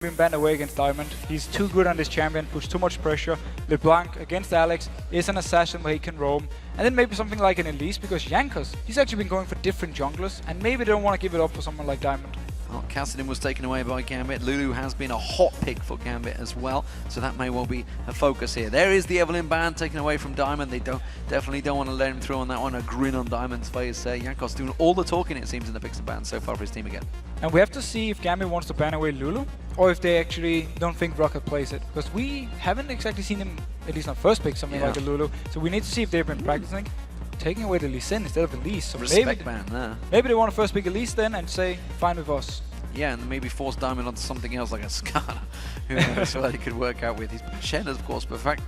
been banned away against Diamond. He's too good on this champion, puts too much pressure. LeBlanc against Alex is an assassin where he can roam. And then maybe something like an Elise, because Jankos, he's actually been going for different junglers, and maybe they don't want to give it up for someone like Diamond. Well, Cassidy was taken away by Gambit. Lulu has been a hot pick for Gambit as well, so that may well be a focus here. There is the Evelynn ban taken away from Diamond. They definitely don't want to let him through on that one. A grin on Diamond's face. Jankos doing all the talking, it seems, in the picks and bans so far for his team again. And we have to see if Gambit wants to ban away Lulu, or if they actually don't think Roccat plays it. Because we haven't exactly seen him, at least on first pick, something like a Lulu. So we need to see if they've been practicing. Taking away the Lee Sin instead of Elise. So respect ban there. Maybe they want to first pick Elise then and say, fine with us. Yeah, and maybe force Diamond onto something else like a Skarner, who knows what he could work out with. He's Shen, of course, but in fact,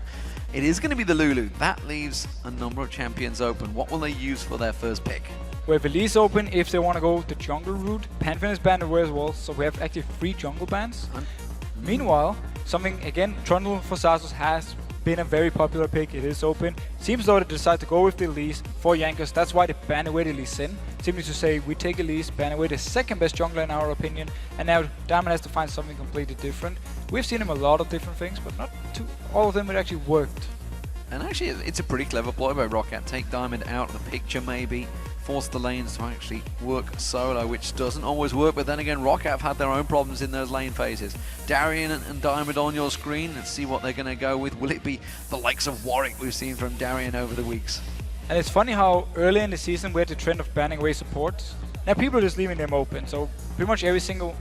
it is going to be the Lulu. That leaves a number of champions open. What will they use for their first pick? We have Elise open if they want to go the jungle route. Pantheon is banned away as well, so we have actually 3 jungle bans. Meanwhile, something, again, Trundle for Xaxus has been a very popular pick. It is open. Seems though they decide to go with the Elise for Jankos. That's why they ban away the Elise Sin. Simply to say, we take Elise, ban away the second best jungler in our opinion, and now Diamond has to find something completely different. We've seen him a lot of different things, but not all of them it actually worked. And actually, it's a pretty clever ploy by Roccat. Take Diamond out of the picture maybe, force the lanes to actually work solo, which doesn't always work, but then again, Roccat have had their own problems in those lane phases. Darien and Diamond on your screen. Let's see what they're going to go with. Will it be the likes of Warwick we've seen from Darien over the weeks? And it's funny how early in the season we had the trend of banning away supports. Now people are just leaving them open, so pretty much every single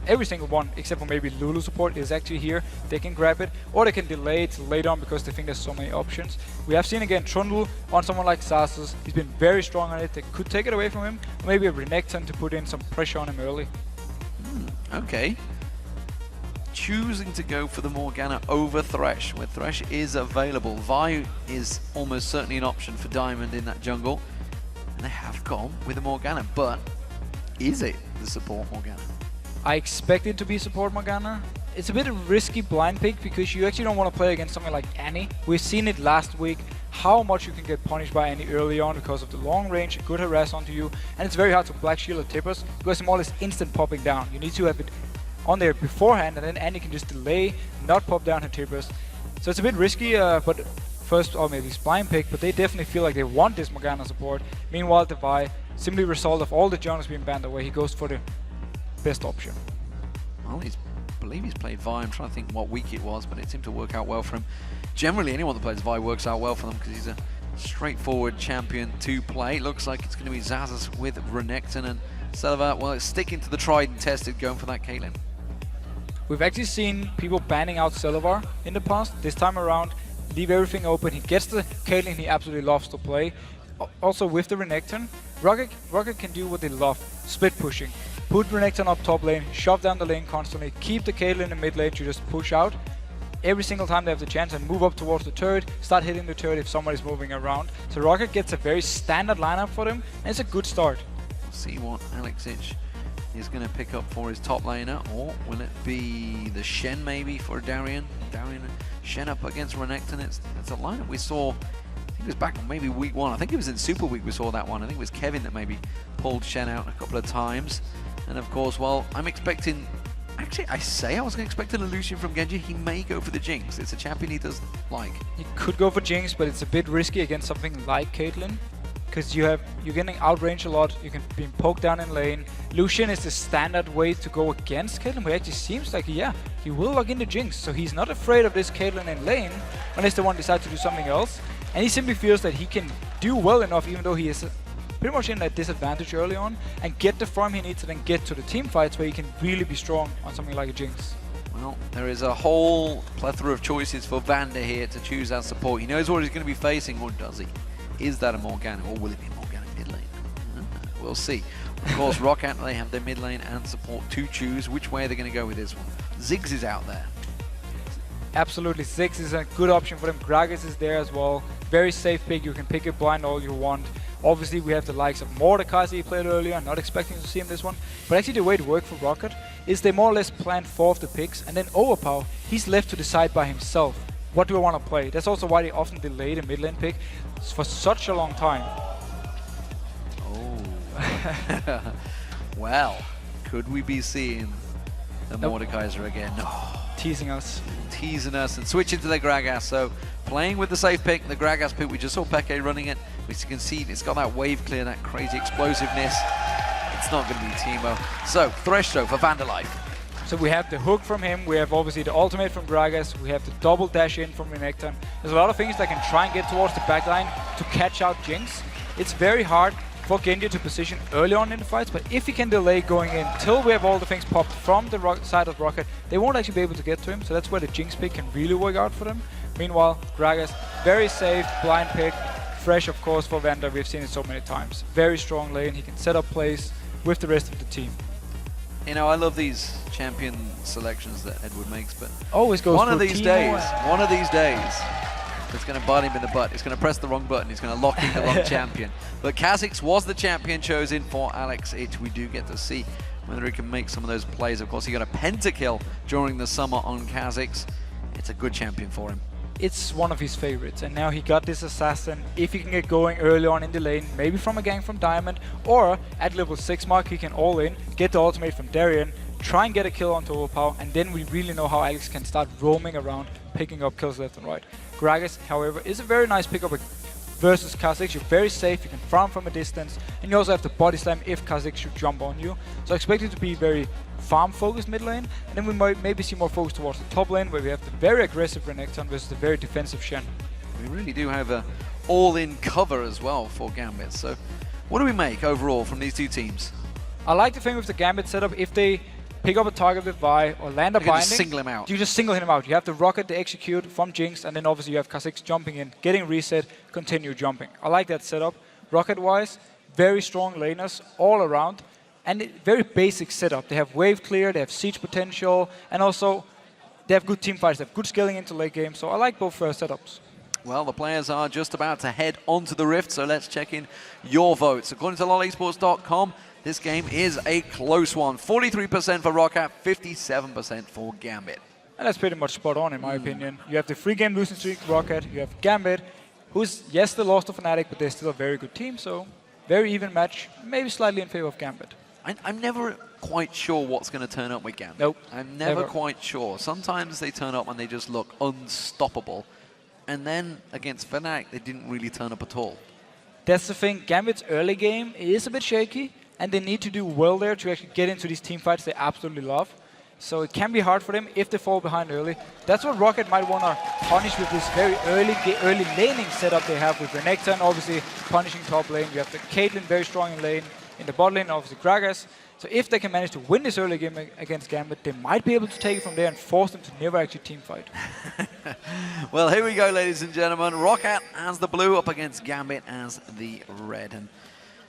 one, except for maybe Lulu support, is actually here. They can grab it, or they can delay it later on because they think there's so many options. We have seen again Trundle on someone like Xaxus. He's been very strong on it. They could take it away from him, or maybe a Renekton to put in some pressure on him early. Okay. Choosing to go for the Morgana over Thresh, where Thresh is available. Vi is almost certainly an option for Diamond in that jungle, and they have gone with the Morgana, but is it the support Morgana? I expect it to be support Morgana. It's a bit of a risky blind pick because you actually don't want to play against something like Annie. We've seen it last week, how much you can get punished by Annie early on because of the long range, good harass onto you, and it's very hard to black shield or tippers because it's more or less instant popping down. You need to have it on there beforehand, and then Annie can just delay, not pop down her tippers. So it's a bit risky, but first, or maybe it's blind pick, but they definitely feel like they want this Morgana support. Meanwhile, the Vi, simply result of all the junglers being banned away, he goes for the best option. Well, I believe he's played Vi. I'm trying to think what week it was, but it seemed to work out well for him. Generally, anyone that plays Vi works out well for them because he's a straightforward champion to play. Looks like it's going to be Xaxus with Renekton and Celaver. Well, it's sticking to the tried and tested, going for that Caitlyn. We've actually seen people banning out Celaver in the past. This time around, leave everything open. He gets the Caitlyn he absolutely loves to play. Also with the Renekton, Roccat can do what they love, split pushing. Put Renekton up top lane, shove down the lane constantly, keep the Caitlyn in the mid lane to just push out every single time they have the chance and move up towards the turret, start hitting the turret if somebody's moving around. So Roccat gets a very standard lineup for them, and it's a good start. We'll see what Alexich is going to pick up for his top laner, or will it be the Shen maybe for Darien? Darien and Shen up against Renekton. It's a lineup we saw, I think it was back on maybe week 1. I think it was in Super Week we saw that one. I think it was Kevin that maybe pulled Shen out a couple of times. And of course, well, I'm expecting, actually I was going to expect an illusion from Genja. He may go for the Jinx. It's a champion he does like. He could go for Jinx, but it's a bit risky against something like Caitlyn, because you're getting outranged a lot, you can be poked down in lane. Lucian is the standard way to go against Caitlyn, but it actually seems like, yeah, he will log in the Jinx, so he's not afraid of this Caitlyn in lane, unless they want to decide to do something else. And he simply feels that he can do well enough, even though he is pretty much in that disadvantage early on, and get the farm he needs to then get to the team fights where he can really be strong on something like a Jinx. Well, there is a whole plethora of choices for VandeR here to choose as support. He knows what he's going to be facing, or does he? Is that a Morgana, or will it be Morgana mid lane? We'll see. Of course, Roccat, they have their mid lane and support to choose. Which way are they going to go with this one? Ziggs is out there. Absolutely, Ziggs is a good option for them. Gragas is there as well. Very safe pick. You can pick it blind all you want. Obviously, we have the likes of Mordekaiser he played earlier. Not expecting to see him this one. But actually, the way it worked for Roccat is they more or less planned 4 of the picks, and then Overpow, he's left to decide by himself. What do I want to play? That's also why they often delay the mid lane pick for such a long time. Oh. Well, could we be seeing the Mordekaiser again? No. teasing us. Teasing us and switching to the Gragas. So playing with the safe pick, the Gragas pick. We just saw Peke running it. We can see it's got that wave clear, that crazy explosiveness. It's not going to be Teemo. So Thresh though for VandeR. So we have the hook from him, we have obviously the ultimate from Gragas, we have the double dash in from Renekton. There's a lot of things that can try and get towards the backline to catch out Jinx. It's very hard for Genja to position early on in the fights, but if he can delay going in till we have all the things popped from the side of Roccat, they won't actually be able to get to him, so that's where the Jinx pick can really work out for them. Meanwhile, Gragas, very safe, blind pick. Thresh, of course, for VandeR, we've seen it so many times. Very strong lane, he can set up plays with the rest of the team. You know, I love these champion selections that Edward makes, but always goes one of these days, it's going to bite him in the butt. He's going to press the wrong button. He's going to lock in the wrong champion. But Khazix was the champion chosen for Alex. We do get to see whether he can make some of those plays. Of course, he got a pentakill during the summer on Khazix. It's a good champion for him. It's one of his favorites, and now he got this assassin. If he can get going early on in the lane, maybe from a gank from Diamond, or at level 6 mark he can all in, get the ultimate from Darien, try and get a kill onto Overpow, and then we really know how Alex can start roaming around, picking up kills left and right. Gragas, however, is a very nice pickup versus Khazix. You're very safe, you can farm from a distance, and you also have the body slam if Khazix should jump on you. So I expect it to be very farm focused mid lane, and then we might maybe see more focus towards the top lane where we have the very aggressive Renekton versus the very defensive Shen. We really do have a all-in cover as well for Gambit. So what do we make overall from these two teams? I like the thing with the Gambit setup, if they pick up a target with Vi or land a binding, just single him out. You just single him out. You have the Roccat to execute from Jinx, and then obviously you have Khazix jumping in, getting reset, continue jumping. I like that setup. Roccat wise, very strong laners all around, and very basic setup. They have wave clear, they have siege potential, and also they have good team fights, they have good scaling into late game, so I like both setups. Well, the players are just about to head onto the Rift, so let's check in your votes. According to lolesports.com, this game is a close one. 43% for Roccat, 57% for Gambit. And that's pretty much spot on in my opinion. You have the 3-game losing streak, Roccat, you have Gambit, who's, yes, they lost to Fnatic, but they're still a very good team, so very even match, maybe slightly in favor of Gambit. I'm never quite sure what's going to turn up with Gambit. Nope. I'm never quite sure. Sometimes they turn up and they just look unstoppable. And then against Fnatic, they didn't really turn up at all. That's the thing. Gambit's early game is a bit shaky, and they need to do well there to actually get into these team fights they absolutely love. So it can be hard for them if they fall behind early. That's what Roccat might want to punish with this very early laning setup they have with Renekton, obviously punishing top lane. You have the Caitlyn very strong in lane, in the bot lane, obviously Gragas. So if they can manage to win this early game against Gambit, they might be able to take it from there and force them to never actually team fight. Well, here we go, ladies and gentlemen. Roccat as the blue up against Gambit as the red. And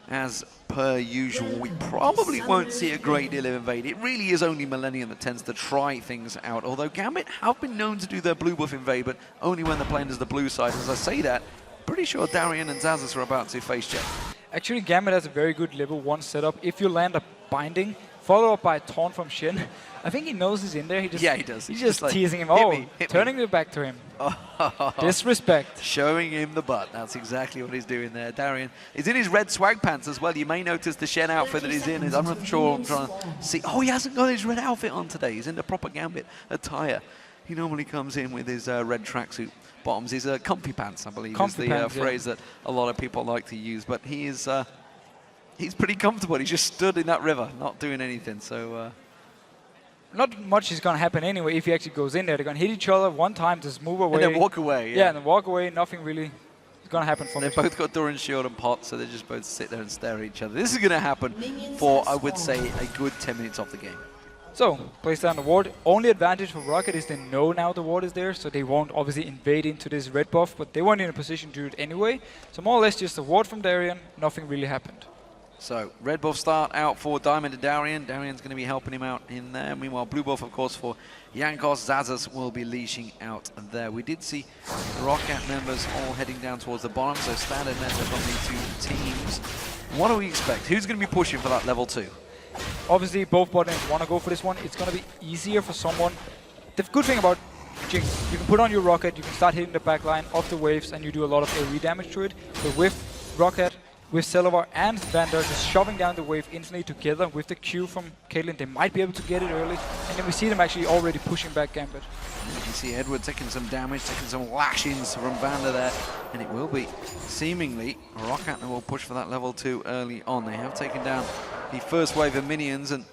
as per usual, we probably won't see a great deal of invade. It really is only Millennium that tends to try things out, although Gambit have been known to do their blue buff invade, but only when they're playing as the blue side. As I say that, pretty sure Darien and Xaxus are about to face check. Actually, Gambit has a very good level 1 setup. If you land a binding, followed up by a taunt from Shen, I think he knows he's in there. He does. He's just like, teasing him. Turning it back to him. Disrespect. Showing him the butt. That's exactly what he's doing there. Darien is in his red swag pants as well. You may notice the Shen outfit that he's in. I'm not sure. I'm trying to see. Oh, he hasn't got his red outfit on today. He's in the proper Gambit attire. He normally comes in with his red tracksuit bottoms. His comfy pants, I believe, is the phrase that a lot of people like to use. But he is he's pretty comfortable. He's just stood in that river, not doing anything. So not much is going to happen anyway if he actually goes in there. They're going to hit each other one time, just move away. And then walk away. Yeah, and then walk away. Nothing really is going to happen from They've both got Darien shield and pot, so they just both sit there and stare at each other. This is going to happen for, I would say, a good 10 minutes of the game. So, place down the ward. Only advantage for Roccat is they know now the ward is there, so they won't obviously invade into this red buff, but they weren't in a position to do it anyway. So more or less just a ward from Darien, nothing really happened. So, red buff start out for Diamond and Darien. Darien's going to be helping him out in there. Meanwhile, blue buff, of course, for Jankos. Xaxus will be leashing out there. We did see the Roccat members all heading down towards the bottom, so standard meta from the two teams. What do we expect? Who's going to be pushing for that level 2? Obviously, both bot lanes want to go for this one. It's going to be easier for someone. The good thing about Jinx, you can put on your Roccat, you can start hitting the backline off the waves, and you do a lot of AoE damage to it. But with Roccat, with Celaver and VandeR just shoving down the wave instantly together with the Q from Caitlyn. They might be able to get it early, and then we see them actually already pushing back Gambit. You can see Edward taking some damage, taking some lashings from VandeR there, and it will be seemingly Roccat will push for that level 2 early on. They have taken down the first wave of minions, and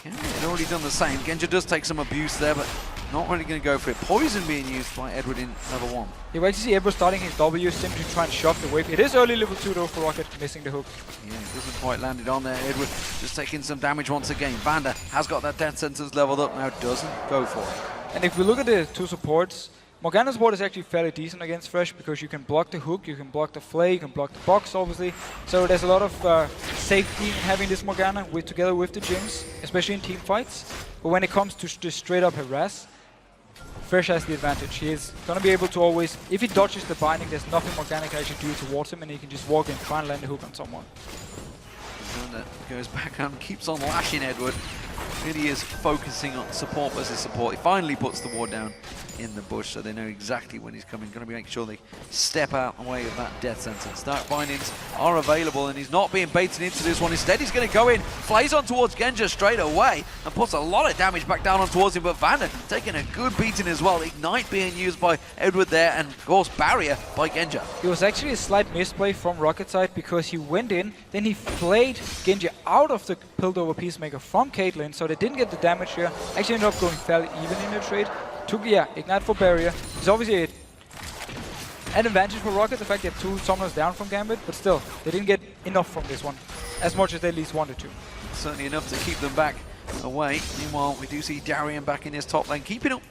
Genja had already done the same. Genja does take some abuse there, but not really going to go for it. Poison being used by Edward in level 1. You actually see Edward starting his W simply to try and shove the wave. It is early level 2 though for Roccat, missing the hook. Yeah, it doesn't quite land it on there. Edward just taking some damage once again. VandeR has got that death sentence leveled up now, doesn't go for it. And if we look at the two supports, Morgana's support is actually fairly decent against Thresh because you can block the hook, you can block the flay, you can block the box obviously. So there's a lot of safety in having this Morgana together with the Jinx, especially in team fights. But when it comes to just straight up harass, Thresh has the advantage. He is going to be able to always, if he dodges the binding, there's nothing Morgana can actually do towards him, and he can just walk in and try and land the hook on someone. VandeR goes back and keeps on lashing Edward. Really is focusing on support versus support. He finally puts the ward down in the bush, so they know exactly when he's coming. Going to be making sure they step out away of that death sentence. Dark bindings are available, and he's not being baited into this one. Instead, he's going to go in, flays on towards Genja straight away, and puts a lot of damage back down on towards him. But VandeR taking a good beating as well. Ignite being used by Edward there, and of course barrier by Genja. It was actually a slight misplay from Rocket side because he went in, then he flayed Genja out of the pilled over Peacemaker from Caitlyn, so they didn't get the damage here. Actually ended up going fairly even in the trade. Took, Ignite for barrier. It's obviously an advantage for Rocket, the fact they have 2 summoners down from Gambit, but still, they didn't get enough from this one, as much as they at least wanted to. Certainly enough to keep them back away. Meanwhile, we do see Darien back in his top lane, keeping up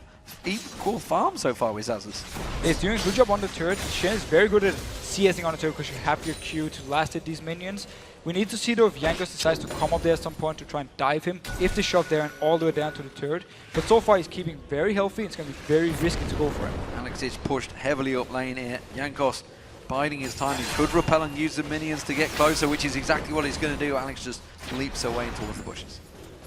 equal farm so far with Xaxus. He's doing a good job on the turret. Shen is very good at CSing on the turret because you have your Q to last hit these minions. We need to see though if Jankos decides to come up there at some point to try and dive him, if they shove Darien all the way down to the turret. But so far he's keeping very healthy. It's going to be very risky to go for him. Xaxus pushed heavily up lane here. Jankos biding his time. He could repel and use the minions to get closer, which is exactly what he's going to do. Alex just leaps away towards the bushes.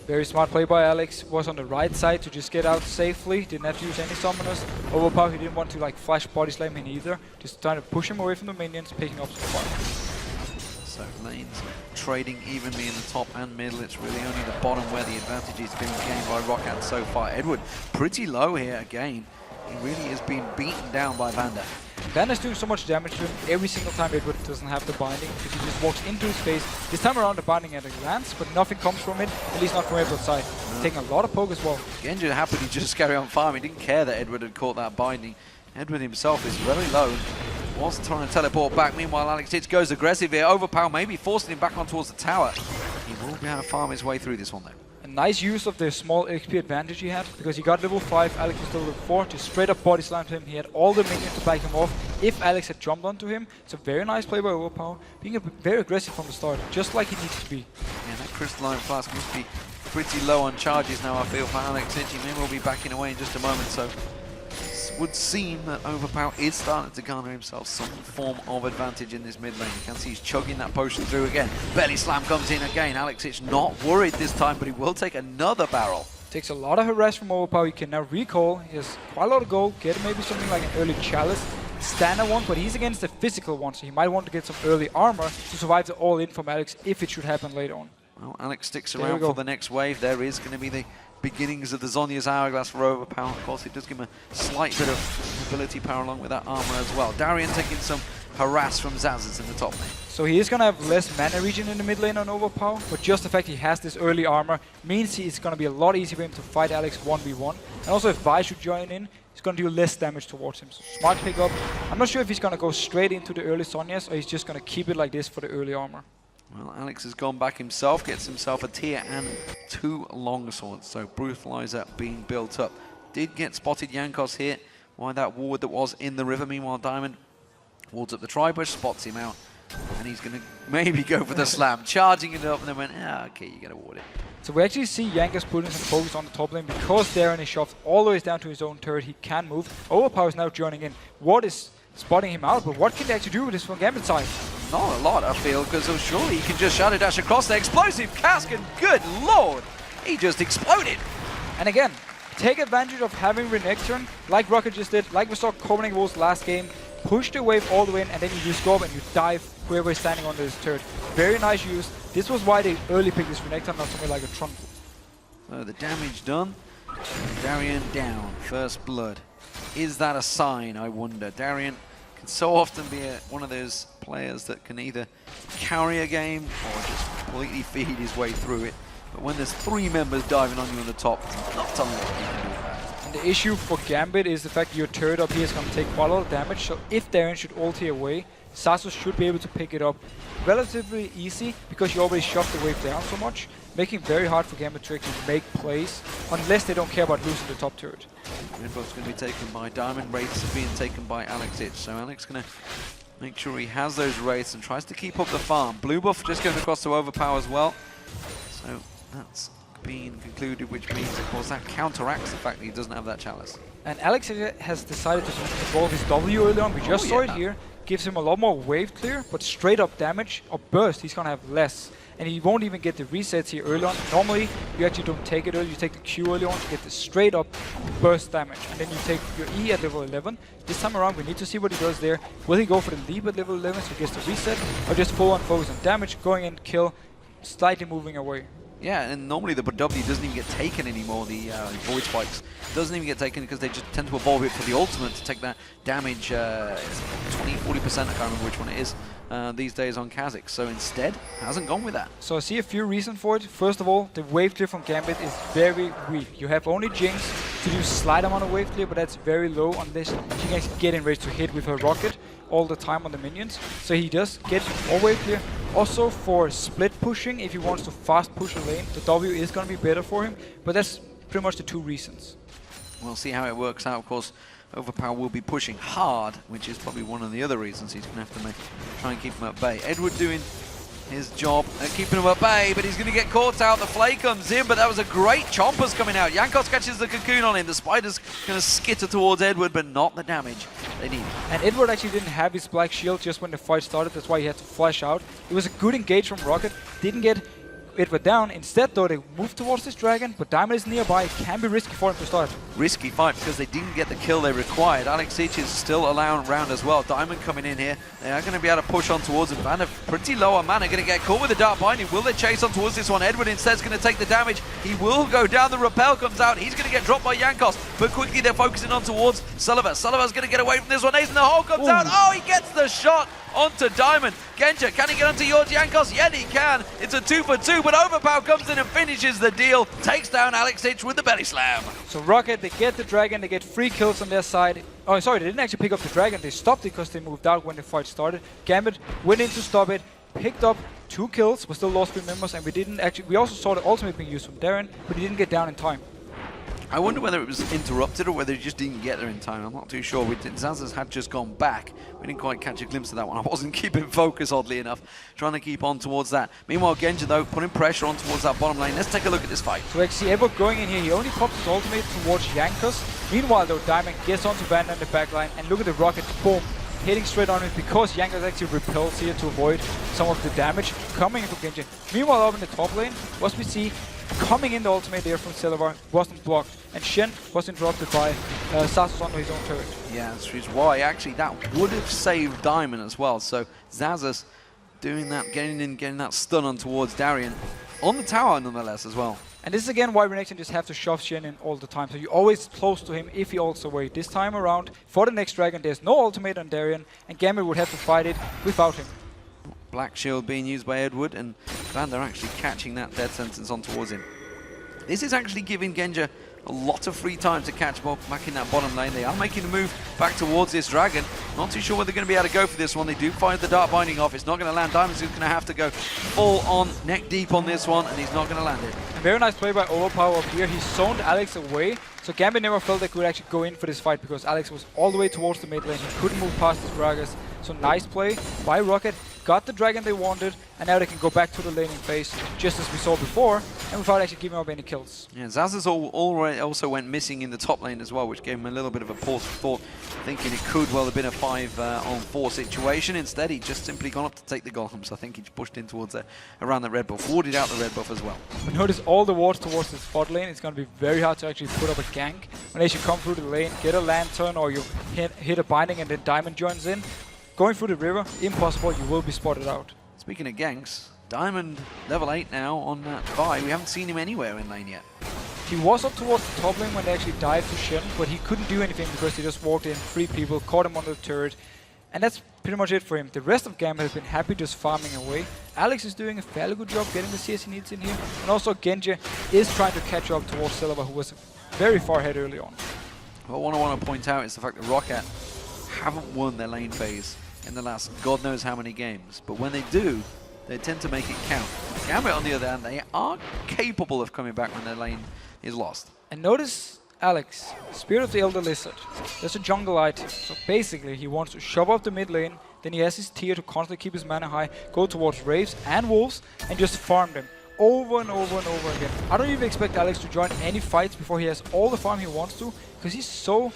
Very smart play by Alex. Was on the right side to just get out safely. Didn't have to use any summoners. Overpow, he didn't want to like flash body slam him either. Just trying to push him away from the minions, picking up some fire. So lanes trading evenly in the top and middle. It's really only the bottom where the advantage is being gained by Roccat so far. Edward pretty low here again. He really is being beaten down by VandeR. VandeR's doing so much damage to him every single time Edward doesn't have the binding, because he just walks into his face. This time around the binding at a glance, but nothing comes from it, at least not from Edward's side. No. Taking a lot of poke as well. Genja happily just carry on farming. He didn't care that Edward had caught that binding. Edward himself is very low. Was trying to teleport back. Meanwhile, Alex goes aggressive here. Overpow maybe forcing him back on towards the tower. He will be able to farm his way through this one though. A nice use of the small XP advantage he had, because he got level 5, Alex was still level 4, just straight up body slammed him. He had all the minions to back him off if Alex had jumped onto him. It's a very nice play by Overpow, being very aggressive from the start, just like he needs to be. Yeah, that crystalline flask must be pretty low on charges now, I feel, for Alex. He may well be backing away in just a moment, so it would seem that Overpow is starting to garner himself some form of advantage in this mid lane. You can see he's chugging that potion through again. Belly slam comes in again. Alex is not worried this time, but he will take another barrel. Takes a lot of harass from Overpow. He can now recall. He has quite a lot of gold. Get maybe something like an early chalice. Standard one, but he's against the physical one, so he might want to get some early armor to survive the all-in from Alex if it should happen later on. Well, Alex sticks around for the next wave. There is going to be the beginnings of the Zhonya's Hourglass for Overpow. Of course, it does give him a slight bit of ability power along with that armor as well. Darien taking some harass from Xaxus in the top lane. So he is going to have less mana regen in the mid lane on Overpow, but just the fact he has this early armor means it's going to be a lot easier for him to fight Alex 1v1. And also if Vi should join in, he's going to do less damage towards him. So smart pickup. I'm not sure if he's going to go straight into the early Zhonya's or he's just going to keep it like this for the early armor. Well, Alex has gone back himself, gets himself a tier and 2 longswords, so Brutalizer being built up. Did get spotted Jankos here by that ward that was in the river. Meanwhile, Diamond wards up the tri-bush, spots him out, and he's going to maybe go for the slam, charging it up, and then went, okay, you're going to ward it. So we actually see Jankos putting some focus on the top lane because Darien is shoved all the way down to his own turret. He can move. Overpow is now joining in. Ward is spotting him out, but what can they actually do with this from Gambit side? Not a lot, I feel, because surely he can just shadow dash across the explosive cask, and good lord, he just exploded. And again, take advantage of having Renekton, like Roccat just did, like we saw Copenhagen Wolves last game. push the wave all the way in, and then you just go up and you dive whoever is standing under this turret. Very nice use. This was why they early picked this Renekton, not something like a Tron. So the damage done. Darien down. First blood. Is that a sign, I wonder? Darien can so often be one of those players that can either carry a game or just completely feed his way through it. But when there's 3 members diving on you on the top, it's not something that you can do about it. And the issue for Gambit is the fact your turret up here is going to take quite a lot of damage, so if Darien should ulti away, Xaxus should be able to pick it up relatively easy because you already shoved the wave down so much, making it very hard for Gambit to actually make plays unless they don't care about losing the top turret. Red buff's going to be taken by Diamond, Wraiths are being taken by Xaxus. So Alex going to make sure he has those Wraiths and tries to keep up the farm. Blue buff just going across to Overpow as well. So that's been concluded, which means, of course, that counteracts the fact that he doesn't have that chalice. And Alex has decided to evolve his W early on. We just saw it here. Gives him a lot more wave clear, but straight up damage or burst, he's gonna have less. And he won't even get the resets here early on. Normally, you actually don't take it early, you take the Q early on to get the straight up burst damage. And then you take your E at level 11. This time around, we need to see what he does there. Will he go for the leap at level 11 so he gets the reset, or just full on focus on damage, going in, kill, slightly moving away? Yeah, and normally the W doesn't even get taken anymore, the Void Spikes. Doesn't even get taken because they just tend to evolve it for the ultimate to take that damage, 20-40%, I can't remember which one it is, these days on Khazix. So instead, hasn't gone with that. So I see a few reasons for it. First of all, the wave clear from Gambit is very weak. You have only Jinx to do slight amount of wave clear, but that's very low unless she can actually get in range to hit with her Roccat all the time on the minions. So he does get more wave clear. Also for split pushing, if he wants to fast push a lane, the W is going to be better for him, but that's pretty much the 2 reasons. We'll see how it works out. Of course, Overpow will be pushing hard, which is probably one of the other reasons he's going to have to try and keep him at bay. Edward doing his job at keeping him at bay, but he's going to get caught out. The Flay comes in, but that was a great Chompers coming out. Jankos catches the cocoon on him. The Spider's going to skitter towards Edward, but not the damage they need. And Edward actually didn't have his black shield just when the fight started. That's why he had to flash out. It was a good engage from Roccat. Didn't get Edward down. Instead, though, they moved towards this dragon, but Diamond is nearby. It can be risky for him to start. Risky fight because they didn't get the kill they required. Xaxus is still around as well. Diamond coming in here. They are going to be able to push on towards him. VandeR pretty low on mana, going to get caught with the Dark Binding. Will they chase on towards this one? Edward instead is going to take the damage. He will go down. The Repel comes out. He's going to get dropped by Jankos, but quickly they're focusing on towards Celaver. Celaver's going to get away from this one. Ace in the hole comes out. Oh, he gets the shot onto Diamond. Genja, can he get onto your Jankos? Yeah, he can. It's a 2 for 2, but Overpow comes in and finishes the deal. Takes down Xaxus with the belly slam. So Roccat, they get the dragon, they get 3 kills on their side. Oh, sorry, they didn't actually pick up the dragon. They stopped it because they moved out when the fight started. Gambit went in to stop it, picked up 2 kills, but still lost 3 members, and we also saw the ultimate being used from Darien, but he didn't get down in time. I wonder whether it was interrupted or whether he just didn't get there in time. I'm not too sure. Xaxus had just gone back. We didn't quite catch a glimpse of that one. I wasn't keeping focus, oddly enough, trying to keep on towards that. Meanwhile, Genja, though, putting pressure on towards that bottom lane. Let's take a look at this fight. So actually, Edward going in here, he only pops his ultimate towards Jankos. Meanwhile, though, Diamond gets onto VandeR in the back line, and look at the Roccat, boom, hitting straight on it because Jankos actually repels here to avoid some of the damage coming into Genja. Meanwhile, up in the top lane, what we see coming in the ultimate there from Celaver wasn't blocked, and Shen was interrupted by Xaxus onto his own turret. Yeah, that's why actually that would have saved Diamond as well. So Xaxus doing that, getting in, getting that stun on towards Darien on the tower nonetheless as well. And this is again why Renekton just have to shove Shen in all the time. So you're always close to him if he ults away. This time around, for the next dragon, there's no ultimate on Darien, and Gambit would have to fight it without him. Black shield being used by Edward, and VandeR actually catching that death sentence on towards him. This is actually giving Genja a lot of free time to catch back in that bottom lane. They are making a move back towards this dragon. Not too sure whether they're going to be able to go for this one. They do find the Dark Binding off. It's not going to land. Diamond's going to have to go full on, neck deep on this one, and he's not going to land it. A very nice play by Overpow up here. He zoned Alex away, so Gambit never felt they could actually go in for this fight because Alex was all the way towards the mid lane. He couldn't move past his Gragas. So nice play by Roccat. got the dragon they wanted, and now they can go back to the laning phase, just as we saw before, and without actually giving up any kills. Yeah, Xaxus already also went missing in the top lane as well, which gave him a little bit of a pause for thought, thinking it could well have been a 5-on-4 situation. Instead, he just simply gone up to take the golems. I think he pushed in towards around the red buff, warded out the red buff as well. But notice all the wards towards the spot lane. It's going to be very hard to actually put up a gank. When they should come through the lane, get a lantern, or you hit a binding and then Diamond joins in. Going through the river, impossible, you will be spotted out. Speaking of ganks, Diamond level 8 now on that Vi. We haven't seen him anywhere in lane yet. He was up towards the top lane when they actually died to Shen, but he couldn't do anything because he just walked in, 3 people, caught him on the turret. And that's pretty much it for him. The rest of Gambit has been happy just farming away. Alex is doing a fairly good job getting the CS he needs in here. And also Genja is trying to catch up towards Celaver, who was very far ahead early on. Well, what I want to point out is the fact that Roccat haven't won their lane phase in the last God knows how many games. But when they do, they tend to make it count. Gambit, on the other hand, they are capable of coming back when their lane is lost. And notice Alex, Spirit of the Elder Lizard. There's a jungle item. So basically, he wants to shove up the mid lane. Then he has his tier to constantly keep his mana high, go towards Wraiths and Wolves, and just farm them over and over and over again. I don't even expect Alex to join any fights before he has all the farm he wants to, because he's so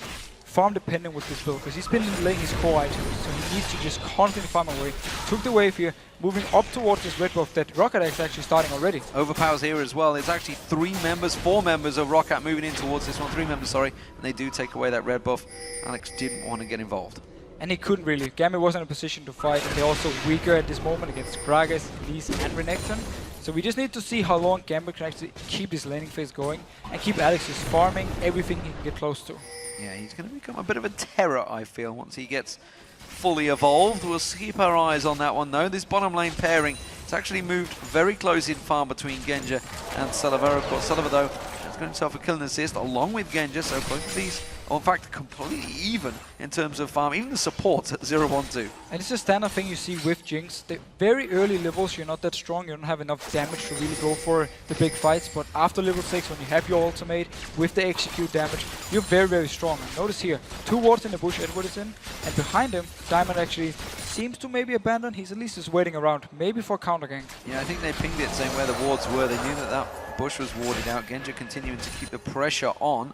farm dependent with this build, because he's been laying his core items, so he needs to just constantly farm away. Took the wave here, moving up towards this red buff that Roccat is actually starting already. Overpow's here as well. There's actually 4 members of Roccat moving in towards this one, 3 members, sorry, and they do take away that red buff. Alex didn't want to get involved. And he couldn't really. Gambit wasn't in a position to fight, and they're also weaker at this moment against Gragas, Elise and Renekton. So we just need to see how long Gambit can actually keep this laning phase going and keep Alex just farming everything he can get close to. Yeah, he's going to become a bit of a terror, I feel, once he gets fully evolved. We'll keep our eyes on that one, though. This bottom lane pairing, it's actually moved very close in farm between Genja and Celaver. Of course, Celaver, though, has got himself a kill and assist along with Genja, so both of these are, in fact, completely even in terms of farm. Even the supports at 0-1-2. And it's a standard thing you see with Jinx. The very early levels, you're not that strong, you don't have enough damage to really go for the big fights, but after level 6, when you have your ultimate with the execute damage, you're very, very strong. And notice here, 2 wards in the bush Edward is in, and behind him, Diamond actually seems to maybe abandon. He's at least just waiting around, maybe for counter gank. Yeah, I think they pinged it saying where the wards were. They knew that that bush was warded out. Genja continuing to keep the pressure on.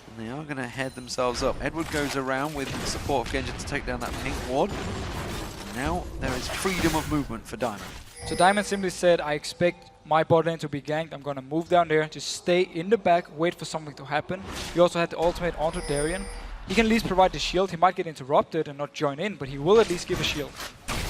And they are going to head themselves up. Edward goes around with the support of Genja to take down that pink ward. Now there is freedom of movement for Diamond. So Diamond simply said, I expect my bot lane to be ganked. I'm going to move down there, just stay in the back, wait for something to happen. He also had the ultimate onto Darien. He can at least provide the shield. He might get interrupted and not join in, but he will at least give a shield.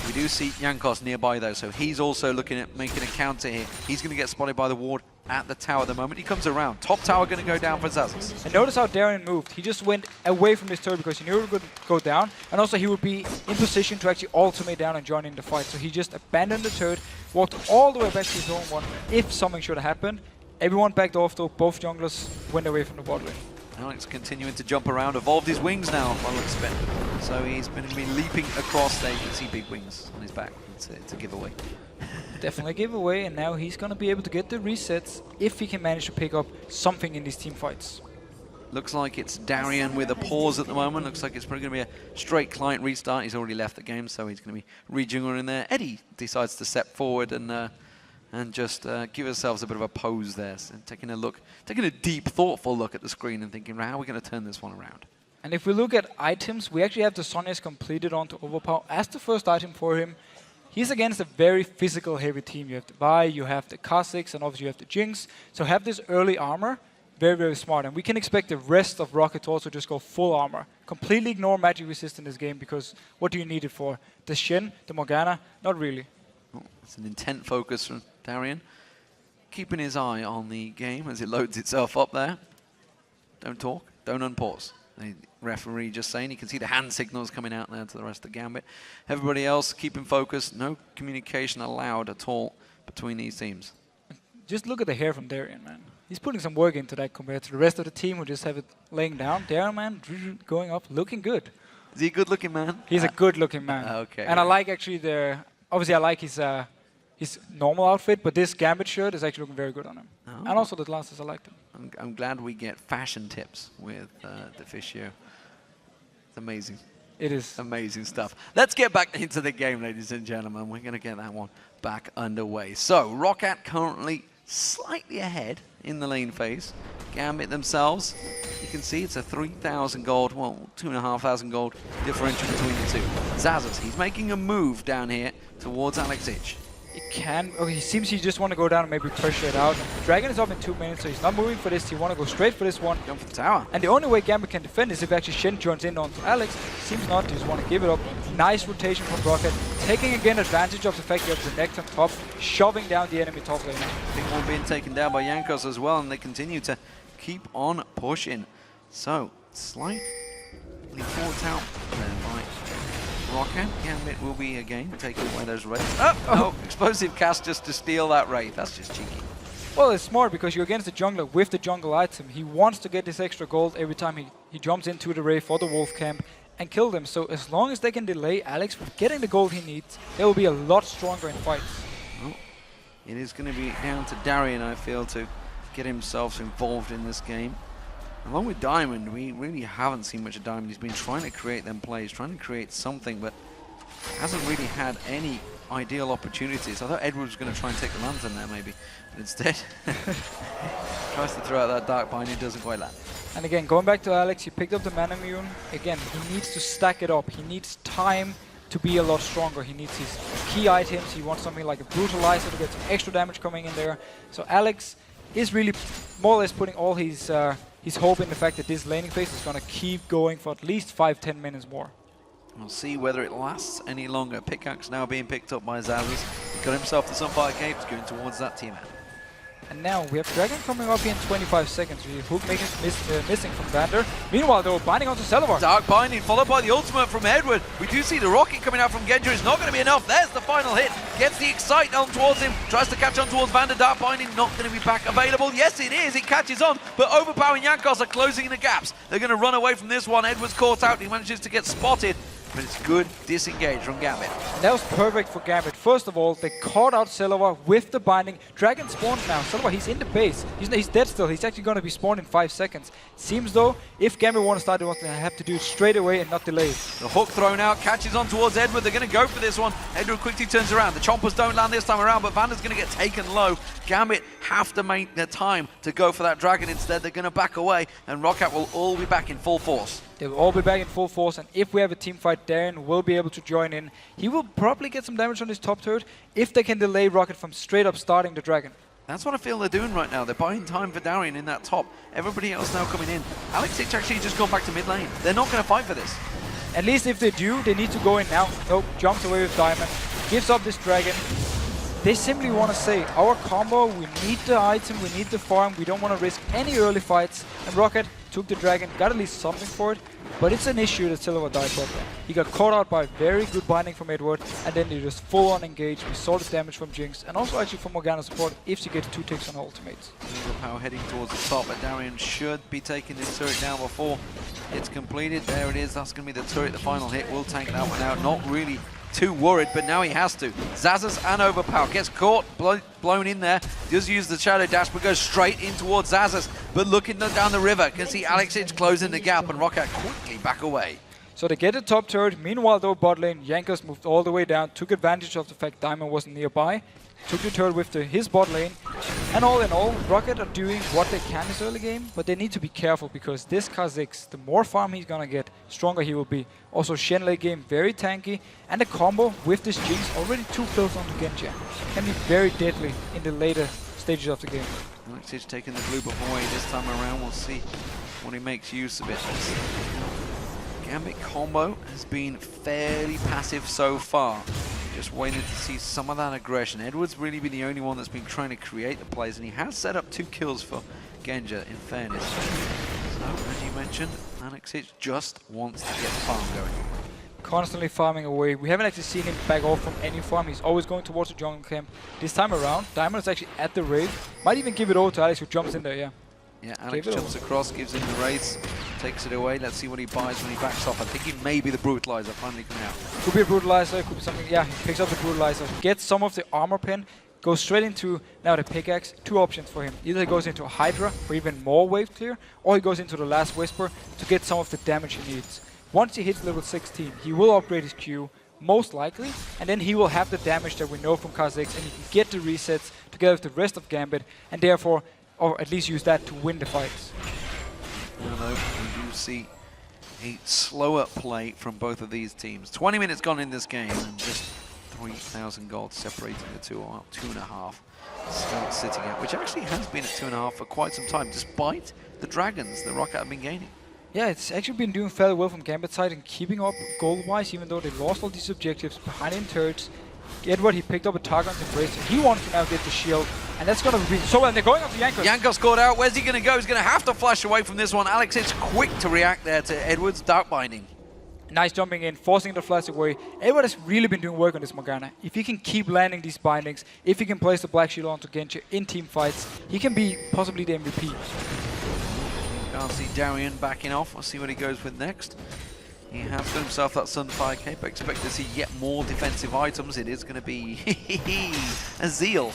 We do see Jankos nearby though, so he's also looking at making a counter here. He's going to get spotted by the ward at the tower the moment he comes around. Top tower going to go down for Xaxus. And notice how Darien moved. He just went away from his turret because he knew it would go down, and also he would be in position to actually ultimate down and join in the fight. So he just abandoned the turret, walked all the way back to his own one if something should have happened. Everyone backed off though, both junglers went away from the bot lane. Alex continuing to jump around, evolved his wings now by the looks of it. So he's been leaping across there. You can see big wings on his back. It's a giveaway. Definitely a giveaway, and now he's going to be able to get the resets if he can manage to pick up something in these team fights. Looks like it's Darien with a pause at the moment. Looks like it's probably going to be a straight client restart. He's already left the game, so he's going to be rejiggling in there. Eddie decides to step forward and just give ourselves a bit of a pose there. So taking a deep, thoughtful look at the screen and thinking, how are we going to turn this one around? And if we look at items, we actually have the Sonya's completed onto Overpow as the first item for him. He's against a very physical heavy team. You have the Vi, you have the Khazix, and obviously you have the Jinx. So have this early armor, very, very smart. And we can expect the rest of Roccat to also just go full armor. Completely ignore magic resist in this game, because what do you need it for? The Shen, the Morgana? Not really. Oh, it's an intent focus from Darien. Keeping his eye on the game as it loads itself up there. Don't talk, don't unpause. The referee just saying, you can see the hand signals coming out there to the rest of Gambit. Everybody else keeping focus, no communication allowed at all between these teams. Just look at the hair from Darien, man. He's putting some work into that compared to the rest of the team who just have it laying down. Darien, man, going up, looking good. Is he a good looking man? He's a good looking man. Okay. And I like actually obviously I like his normal outfit, but this Gambit shirt is actually looking very good on him. Oh. And also the glasses, I like them. I'm glad we get fashion tips with the Fishio. It's amazing. It is. Amazing stuff. Let's get back into the game, ladies and gentlemen. We're going to get that one back underway. So, Roccat currently slightly ahead in the lane phase. Gambit themselves, you can see it's a 3,000 gold, well, 2,500 gold differential between the two. Xaxus, he's making a move down here towards Xaxus. It can. Okay, he seems he just want to go down and maybe pressure it out. Dragon is up in 2 minutes, so he's not moving for this. He want to go straight for this one. Jump for the tower. And the only way Gambit can defend is if actually Shen joins in onto Alex. Seems not. Just want to give it up. Nice rotation from Roccat, taking again advantage of the fact you have Renekton top, shoving down the enemy top lane. Big one being taken down by Jankos as well, and they continue to keep on pushing. So, slightly fought out there by Roccat. Gambit will be again taking away those wraiths. Oh, explosive cast just to steal that wraith. That's just cheeky. Well, it's smart because you're against the jungler with the jungle item. He wants to get this extra gold every time he jumps into the wraith for the wolf camp and kill them. So as long as they can delay Alex from getting the gold he needs, they will be a lot stronger in fights. Well, it is going to be down to Darien, I feel, to get himself involved in this game. Along with Diamond, we really haven't seen much of Diamond. He's been trying to create them plays, trying to create something, but hasn't really had any ideal opportunities. I thought Edward was going to try and take the lantern there, maybe, but instead tries to throw out that dark bind. It doesn't quite land. And again, going back to Alex, he picked up the mana immune. Again, he needs to stack it up. He needs time to be a lot stronger. He needs his key items. He wants something like a brutalizer to get some extra damage coming in there. So Alex is really more or less putting all his hope in the fact that this laning phase is going to keep going for at least 5-10 minutes more. We'll see whether it lasts any longer. Pickaxe now being picked up by Xaxus. He got himself the Sunfire Capes going towards that team. And now we have Dragon coming up in 25 seconds. We have Hook missing from VandeR. Meanwhile, though, binding onto Celaver. Dark binding followed by the ultimate from Edward. We do see the rocket coming out from Genja. It's not going to be enough. There's the final hit. Gets the Excite on towards him. Tries to catch on towards VandeR. Dark binding not going to be back available. Yes, it is. It catches on. But Overpow and Jankos are closing the gaps. They're going to run away from this one. Edward's caught out. He manages to get spotted. But it's good disengage from Gambit. And that was perfect for Gambit. First of all, they caught out Celaver with the binding. Dragon spawns now. Celaver, he's in the base. He's dead still. He's actually going to be spawned in 5 seconds. Seems though, if Gambit want to start, they want to have to do it straight away and not delay it. The hook thrown out, catches on towards Edward. They're going to go for this one. Edward quickly turns around. The chompers don't land this time around, but VandeR's going to get taken low. Gambit have to make their time to go for that dragon instead. They're going to back away, and Roccat will all be back in full force. They will all be back in full force, and if we have a team fight, Darien will be able to join in. He will probably get some damage on his top turret if they can delay Roccat from straight up starting the dragon. That's what I feel they're doing right now. They're buying time for Darien in that top. Everybody else now coming in. Xaxus actually just gone back to mid lane. They're not going to fight for this. At least if they do, they need to go in now. Nope, jumps away with Diamond, gives up this dragon. They simply want to say, our combo, we need the item, we need the farm, we don't want to risk any early fights. And Roccat took the dragon, got at least something for it, but it's an issue that Celaver died top lane. He got caught out by very good binding from Edward, and then they just full on engaged. We saw the damage from Jinx, and also actually from Morgana support if she gets 2 ticks on her ultimates. Overpow heading towards the top, but Darien should be taking this turret down before it's completed. There it is, that's going to be the turret, the final hit. Will tank that one out, not really too worried, but now he has to. Xaxus and Overpow gets caught, blown in there, does use the shadow dash, but goes straight in towards Xaxus. But looking down the river, can see Xaxus closing the gap, and Roccat quickly back away. So they get the top turret. Meanwhile, though, bot lane, Jankos moved all the way down, took advantage of the fact Diamond wasn't nearby, took the turret with his bot lane. And all in all, Roccat are doing what they can this early game, but they need to be careful because this Khazix, the more farm he's gonna get, stronger he will be. Also, Shen late game, very tanky, and the combo with this Jinx, already 2 kills onto Genja, can be very deadly in the later stages of the game. Xaxus taking the blue buff away this time around. We'll see when he makes use of it. Gambit combo has been fairly passive so far. Just waiting to see some of that aggression. Edward's really been the only one that's been trying to create the plays, and he has set up 2 kills for Genja, in fairness. So, as you mentioned, Xaxus just wants to get the farm going. Constantly farming away. We haven't actually seen him back off from any farm. He's always going towards the jungle camp. This time around, Diamond is actually at the raid. Might even give it over to Alex, who jumps in there, yeah. Yeah, Alex jumps across, gives him the raids, takes it away. Let's see what he buys when he backs off. I think he may be the Brutalizer finally coming out. Could be a Brutalizer, could be something. Yeah, he picks up the Brutalizer, gets some of the armor pen, goes straight into now the pickaxe. 2 options for him. Either he goes into a Hydra for even more wave clear, or he goes into the Last Whisper to get some of the damage he needs. Once he hits level 16, he will upgrade his Q, most likely, and then he will have the damage that we know from Khazix, and he can get the resets together with the rest of Gambit, and therefore, or at least use that to win the fights. Although we do see a slower play from both of these teams. 20 minutes gone in this game, and just 3,000 gold separating the two, or 2.5 still sitting out, which actually has been at 2.5 for quite some time, despite the dragons that Roccat have been gaining. Yeah, it's actually been doing fairly well from Gambit side and keeping up gold-wise, even though they lost all these objectives behind in turrets. Edward, he picked up a target on the brace, and he wants to now get the shield, and that's going to be so well. And they're going up to Jankos. Jankos caught out. Where's he going to go? He's going to have to flash away from this one. Alex is quick to react there to Edward's dark binding. Nice jumping in, forcing the flash away. Edward has really been doing work on this Morgana. If he can keep landing these bindings, if he can place the Black Shield onto Genja in team fights, he can be possibly the MVP. Can't see Darien backing off. We'll see what he goes with next. He has got himself that Sunfire Cape. I expect to see yet more defensive items. It is going to be a Zeal.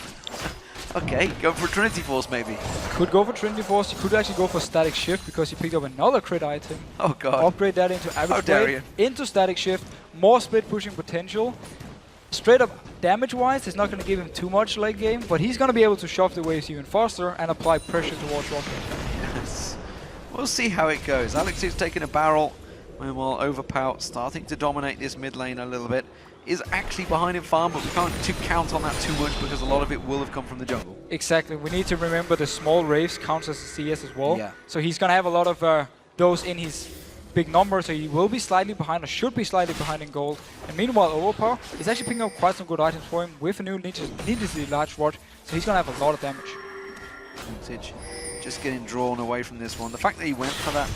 Okay, go for Trinity Force maybe. Could go for Trinity Force. He could actually go for Static Shift because he picked up another crit item. Oh god. Upgrade that into Average Blade, into Static Shift, more split pushing potential. Straight up damage-wise, it's not going to give him too much late game, but he's going to be able to shove the waves even faster and apply pressure towards Roccat. Yes. We'll see how it goes. Alex is taking a barrel, while Overpow, starting to dominate this mid lane a little bit, is actually behind in farm, but we can't count on that too much because a lot of it will have come from the jungle. Exactly. We need to remember the small waves counts as a CS as well. Yeah. So he's going to have a lot of those in his big number, so he will be slightly behind, or should be slightly behind in gold. And meanwhile, Overpow is actually picking up quite some good items for him with a new needlessly large rod, so he's going to have a lot of damage. Vintage just getting drawn away from this one. The fact that he went for that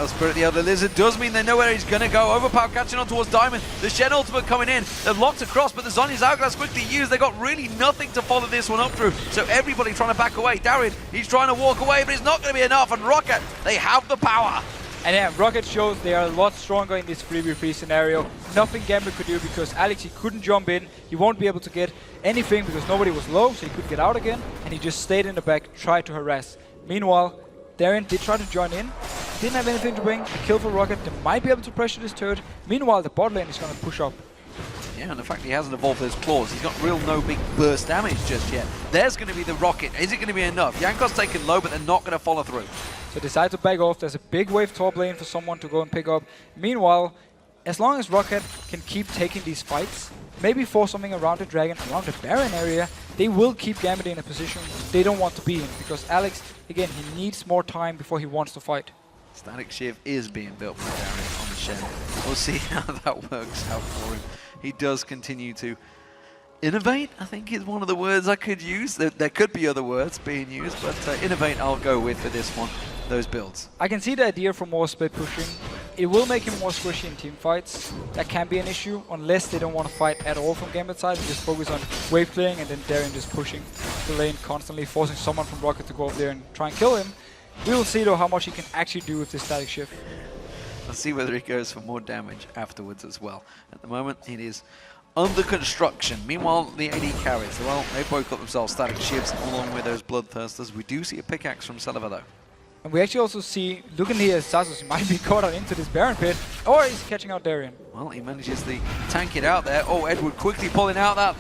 Spirit the Elder Lizard does mean they know where he's going to go. Overpow catching on towards Diamond. The Shen ultimate coming in. They've locked across, but the Zhonya's Hourglass quickly used. They got really nothing to follow this one up through. So everybody trying to back away. Darien, he's trying to walk away, but it's not going to be enough. And Roccat, they have the power. And yeah, Roccat shows they are a lot stronger in this 3v3 scenario. Nothing Gambit could do because Alex, he couldn't jump in. He won't be able to get anything because nobody was low, so he could get out again. And he just stayed in the back, tried to harass. Meanwhile, Darien did try to join in. Didn't have anything to bring. A kill for Roccat. They might be able to pressure this turret. Meanwhile, the bot lane is going to push up. Yeah, and the fact he hasn't evolved those claws, he's got no big burst damage just yet. There's going to be the rocket. Is it going to be enough? Jankos taken low, but they're not going to follow through. So decide to back off. There's a big wave top lane for someone to go and pick up. Meanwhile, as long as Roccat can keep taking these fights, maybe force something around the dragon, around the Baron area, they will keep Gambit in a position they don't want to be in. Because Alex, again, he needs more time before he wants to fight. Static Shiv is being built by Darien on the Shen. We'll see how that works out for him. He does continue to innovate, I think is one of the words I could use. There could be other words being used, but innovate I'll go with for this one, those builds. I can see the idea for more split pushing. It will make him more squishy in team fights. That can be an issue, unless they don't want to fight at all from Gambit side and just focus on wave clearing and then Darien just pushing the lane constantly, forcing someone from Roccat to go up there and try and kill him. We will see though how much he can actually do with this Static Shift. Let's see whether he goes for more damage afterwards as well. At the moment, it is under construction. Meanwhile, the AD carries, well, they both got themselves Static Shifts along with those Bloodthirsters. We do see a pickaxe from Celaver though. And we actually also see, looking here, Xaxus might be caught out into this Baron pit, or he's catching out Darien. Well, he manages to tank it out there. Oh, Edward quickly pulling out that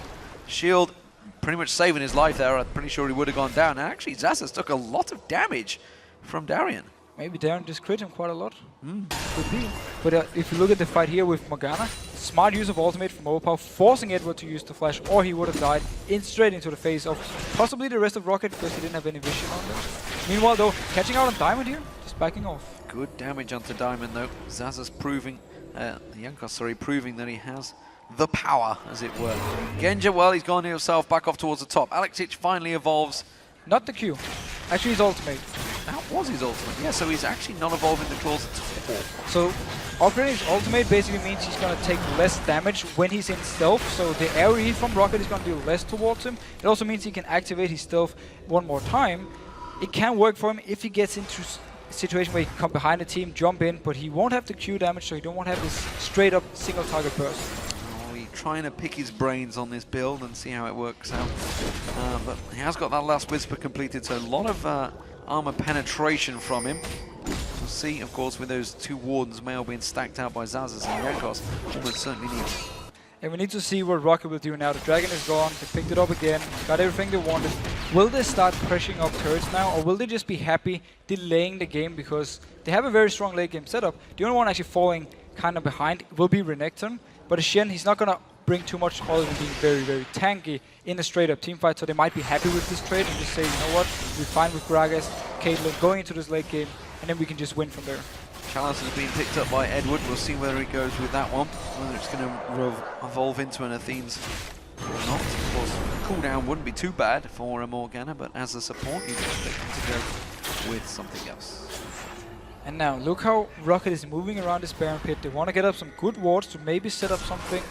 shield, pretty much saving his life there. I'm pretty sure he would have gone down. And actually, Xaxus took a lot of damage from Darien. Maybe Darien just crit him quite a lot. Could be. But if you look at the fight here with Morgana, smart use of ultimate from Overpow, forcing Edward to use the flash, or he would have died straight into the face of possibly the rest of Roccat because he didn't have any vision on them. Meanwhile though, catching out on Diamond here, just backing off. Good damage onto Diamond though. Xaxus proving, Jankos, proving that he has the power, as it were. Genja, well, he's gone himself back off towards the top. Alexich finally evolves. Not the Q. Actually his ultimate. That was his ultimate. Yeah, so he's actually not evolving the claws at all. So upgrading his ultimate basically means he's going to take less damage when he's in stealth. So the AoE from Roccat is going to do less towards him. It also means he can activate his stealth one more time. It can work for him if he gets into a situation where he can come behind the team, jump in, but he won't have the Q damage, so he don't want to have this straight up single target burst. He's trying to pick his brains on this build and see how it works out. But he has got that last Whisper completed, so a lot of armor penetration from him. We'll see, of course, with those two Wardens Mail being stacked out by Xaxus and Jankos, almost certainly need. And we need to see what Roccat will do now. The Dragon is gone, they picked it up again, got everything they wanted. Will they start pressuring up turrets now, or will they just be happy delaying the game because they have a very strong late game setup? The only one actually falling kind of behind will be Renekton, but Shen, he's not gonna bring too much other than being very, very tanky in a straight up team fight, so they might be happy with this trade and just say, you know what, we're fine with Gragas, Caitlyn going into this late game, and then we can just win from there. Chalice has been picked up by Edward. We'll see whether he goes with that one, whether it's going to evolve into an Athene's or not. Of course, cooldown wouldn't be too bad for a Morgana, but as a support, you'd expect him to go with something else. And now, look how Roccat is moving around this Baron pit. They want to get up some good wards to maybe set up something.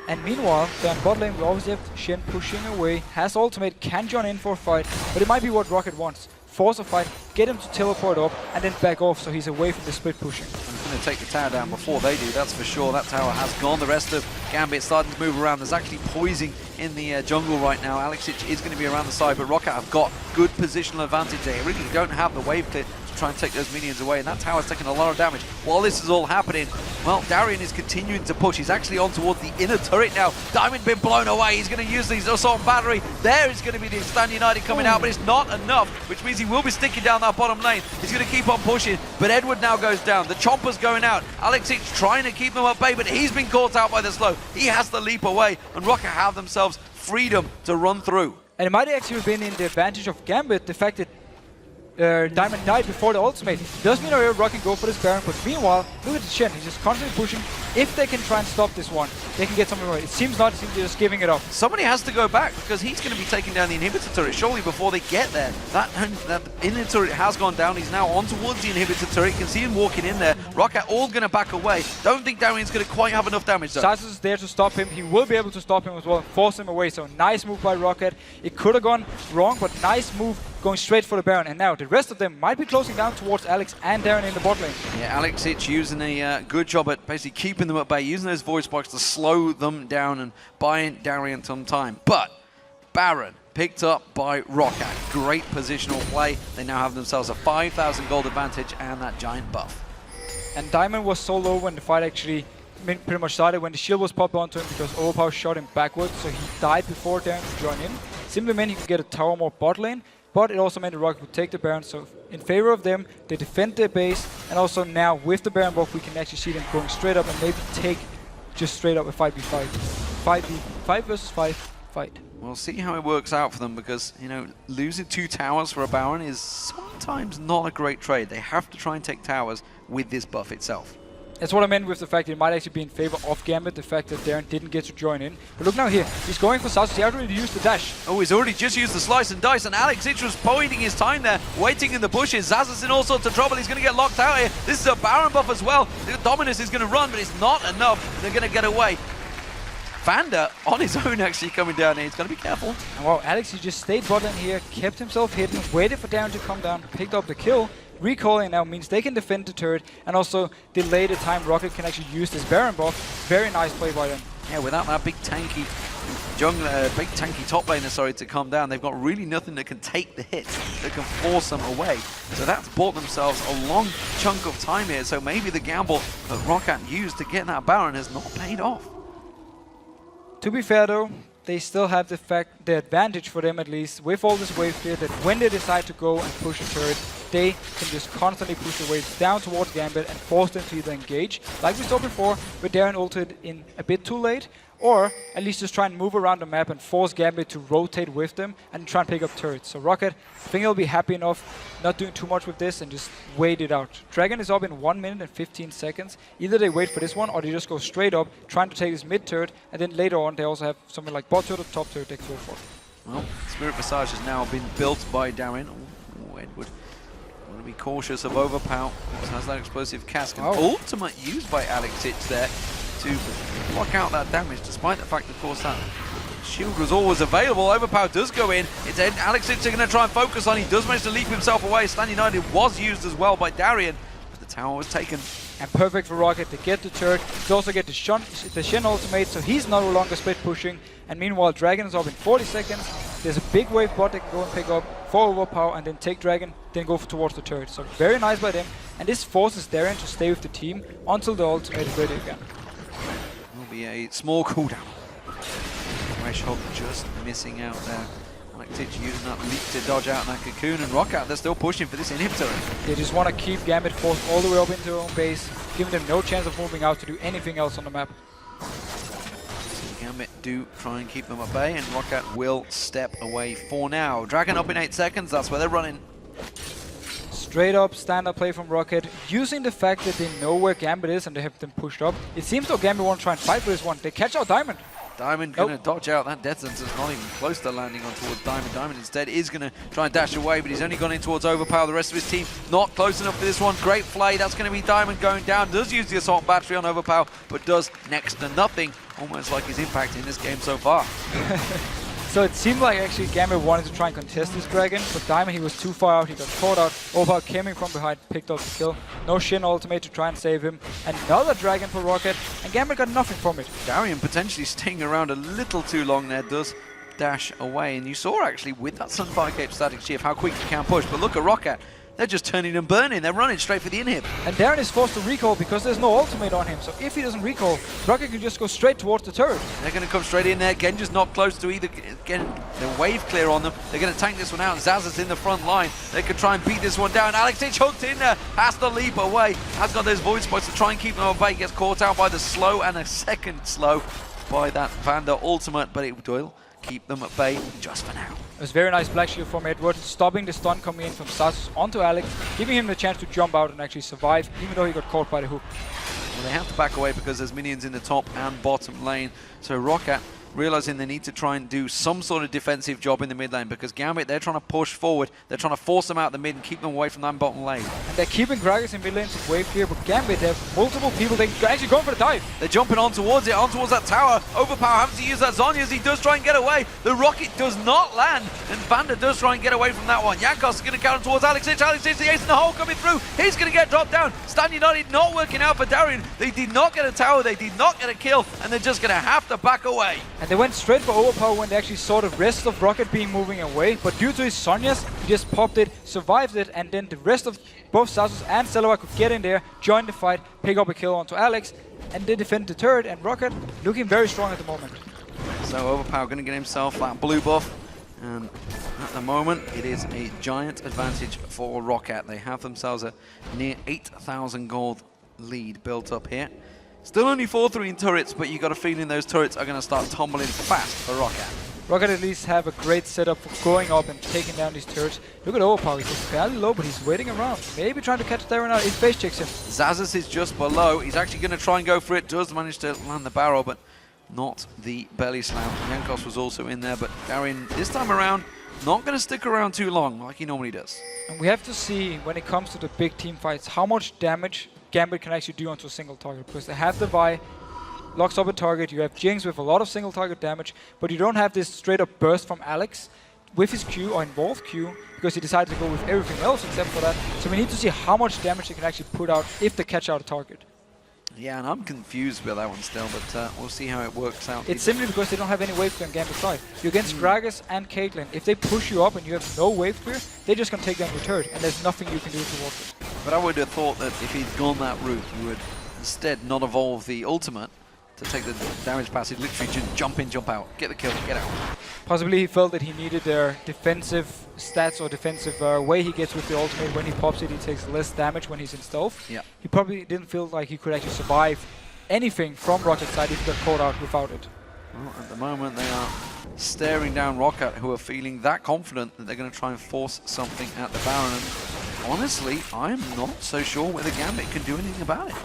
And meanwhile, down bot lane, we obviously have Shen pushing away. Has ultimate, can join in for a fight, but it might be what Roccat wants. Force a fight, get him to teleport up, and then back off so he's away from the split pushing. I'm going to take the tower down before they do, that's for sure. That tower has gone. The rest of Gambit starting to move around. There's actually poising in the jungle right now. Xaxus is going to be around the side, but Roccat have got good positional advantage. They really don't have the wave clear to try and take those minions away, and that tower's taking a lot of damage. While this is all happening, well, Darien is continuing to push. He's actually on towards the inner turret now. Diamond been blown away. He's going to use these assault battery. There is going to be the Stand United coming out, but it's not enough, which means he will be sticking down that bottom lane. He's going to keep on pushing, but Edward now goes down. The Chomper's going out. Xaxus trying to keep them at bay, but he's been caught out by the slow. He has to leap away, and Roccat have themselves freedom to run through. And it might actually have been in the advantage of Gambit, the fact that Diamond died before the ultimate. Does mean Roccat can go for this Baron, but meanwhile, look at the Shen, he's just constantly pushing. If they can try and stop this one, they can get something right. It seems not, it seems they're just giving it up. Somebody has to go back because he's going to be taking down the inhibitor turret surely before they get there. That inhibitor turret has gone down. He's now on towards the inhibitor turret. You can see him walking in there. Roccat all going to back away. Don't think Darien's going to quite have enough damage though. Xaxus is there to stop him. He will be able to stop him as well and force him away. So nice move by Roccat. It could have gone wrong, but nice move going straight for the Baron. And now the rest of them might be closing down towards Alex and Darien in the bot lane. Yeah, Xaxus using a good job at basically keeping them at bay, using those voice box to slow them down and buying Darien some time. But Baron picked up by Roccat. Great positional play. They now have themselves a 5,000 gold advantage and that giant buff. And Diamond was so low when the fight actually pretty much started, when the shield was popped onto him because Overpow shot him backwards, so he died before Darien could join in. Simply meant he could get a tower more bot lane, but it also meant the Roccat would take the Baron, so in favor of them, they defend their base, and also now with the Baron buff, we can actually see them going straight up and maybe take just straight up a 5v5. 5 versus 5 fight. We'll see how it works out for them because, you know, losing 2 towers for a Baron is sometimes not a great trade. They have to try and take towers with this buff itself. That's what I meant with the fact that it might actually be in favor of Gambit, the fact that Darien didn't get to join in. But look now here, he's going for Xaxus. He already used the dash. Oh, he's already just used the slice and dice, and Xaxus was biding his time there, waiting in the bushes. Xaxus in all sorts of trouble. He's going to get locked out here. This is a Baron buff as well. The Dominus is going to run, but it's not enough. They're going to get away. VandeR on his own actually coming down here. He's got to be careful. And wow, Alex, he just stayed bot lane here, kept himself hidden, waited for Darien to come down, picked up the kill. Recalling now means they can defend the turret and also delay the time Roccat can actually use this Baron buff. Very nice play by them. Yeah, without that big tanky jungler, big tanky top laner, sorry, to come down, they've got really nothing that can take the hits, that can force them away. So that's bought themselves a long chunk of time here. So maybe the gamble that Roccat used to get that Baron has not paid off. To be fair though, they still have the advantage for them at least with all this wave clear that when they decide to go and push a turret, they can just constantly push the waves down towards Gambit and force them to either engage, like we saw before, with Darien ulted in a bit too late, or at least just try and move around the map and force Gambit to rotate with them and try and pick up turrets. So Roccat, I think he'll be happy enough not doing too much with this and just wait it out. Dragon is up in 1 minute and 15 seconds. Either they wait for this one or they just go straight up, trying to take this mid turret, and then later on they also have something like bot turret or top turret they can go for. Well, Spirit Visage has now been built by Darien. Oh, Edward. Want to be cautious of Overpow. Has that explosive cask. And ultimate used by Xaxus there to block out that damage, despite the fact, of course, that shield was always available. Overpow does go in. It's Xaxus are going to try and focus on. He does manage to leap himself away. Stand United was used as well by Darien, but the tower was taken. And perfect for Roccat to get the turret. They also get the Shen ultimate, so he's no longer split pushing. And meanwhile, Dragon is up in 40 seconds. There's a big wave bot they can go and pick up. for Overpow and then take Dragon, then go towards the turret. So very nice by them. And this forces Darien to stay with the team until the ultimate is ready again. Will be a small cooldown. Threshold just missing out there. Xaxus using that leap to dodge out that cocoon, and Roccat, they're still pushing for this inhibitor. They just want to keep Gambit forced all the way up into their own base, giving them no chance of moving out to do anything else on the map. Gambit do try and keep them at bay, and Roccat will step away for now. Dragon up in 8 seconds, that's where they're running. Straight up stand-up play from Roccat, using the fact that they know where Gambit is and they have them pushed up. It seems though Gambit won't try and fight for this one. They catch out Diamond. Diamond gonna dodge out. That death sentence is not even close to landing on towards Diamond. Diamond instead is gonna try and dash away, but he's only gone in towards Overpow. The rest of his team not close enough for this one. Great play. That's gonna be Diamond going down. Does use the assault battery on Overpow, but does next to nothing. Almost like his impact in this game so far. So it seemed like actually Gambit wanted to try and contest this Dragon, but Diamond, he was too far out, he got caught out. Overpow came in from behind, picked up the kill. No Shen ultimate to try and save him. Another Dragon for Roccat, and Gambit got nothing from it. Darien potentially staying around a little too long there, does dash away. And you saw actually with that Sunfire Cape static shift how quick you can push, but look at Roccat. They're just turning and burning. They're running straight for the inhib. And Darien is forced to recall because there's no ultimate on him. So if he doesn't recall, Roccat can just go straight towards the turret. They're going to come straight in there. Genja's not close to either getting the wave clear on them. They're going to tank this one out. Xaxus in the front line. They could try and beat this one down. Xaxus hooked in there. Has to leap away. Has got those void spots to try and keep them away. Gets caught out by the slow and a second slow by that VandeR ultimate. But it will keep them at bay just for now. It was very nice Black Shield from Edward, stopping the stun coming in from Xaxus onto Alex, giving him the chance to jump out and actually survive, even though he got caught by the hook. Well, they have to back away because there's minions in the top and bottom lane. So Roccat realizing they need to try and do some sort of defensive job in the mid lane because Gambit, they're trying to push forward. They're trying to force them out the mid and keep them away from that bottom lane. And they're keeping Gragas in mid lane to wave clear, but Gambit, they have multiple people. They're actually going for the dive. They're jumping on towards it, on towards that tower. Overpow having to use that Zhonya as he does try and get away. The rocket does not land, and VandeR does try and get away from that one. Jankos is going to counter towards Xaxus. Xaxus, the ace in the hole coming through. He's going to get dropped down. Stan United not working out for Darien. They did not get a tower, they did not get a kill, and they're just going to have to back away. And they went straight for Overpow when they actually saw the rest of Roccat being moving away, but due to his Zhonyas, he just popped it, survived it, and then the rest of both Xaxus and Celaver could get in there, join the fight, pick up a kill onto Alex, and they defend the turret, and Roccat looking very strong at the moment. So Overpow going to get himself that blue buff, and at the moment it is a giant advantage for Roccat. They have themselves a near 8,000 gold lead built up here. Still only 4-3 in turrets, but you got a feeling those turrets are going to start tumbling fast for Roccat. Roccat at least have a great setup for going up and taking down these turrets. Look at Overpow, he's just fairly low, but he's waiting around. Maybe trying to catch Darien out, his face checks him. Xaxus is just below, he's actually going to try and go for it, does manage to land the barrel, but not the belly slam. Jankos was also in there, but Darien, this time around, not going to stick around too long like he normally does. And we have to see, when it comes to the big team fights, how much damage Gambit can actually do onto a single target, because they have the Vi, locks up a target, you have Jinx with a lot of single target damage, but you don't have this straight up burst from Alex with his Q or involved Q, because he decided to go with everything else except for that. So we need to see how much damage they can actually put out if they catch out a target. Yeah, and I'm confused with that one still, but we'll see how it works out. It's simply because they don't have any wave clear on Gambit's side. You're against Gragas and Caitlyn. If they push you up and you have no wave clear, they're just going to take down your turret, and there's nothing you can do towards it. But I would have thought that if he'd gone that route, he would instead not evolve the ultimate to take the damage passive, literally just jump in, jump out, get the kill, get out. Possibly he felt that he needed their defensive stats or defensive way he gets with the ultimate. When he pops it, he takes less damage when he's in stealth. Yeah. He probably didn't feel like he could actually survive anything from Rockat's side if he got caught out without it. Well, at the moment, they are staring down Roccat, who are feeling that confident that they're going to try and force something at the Baron. And honestly, I'm not so sure whether Gambit can do anything about it.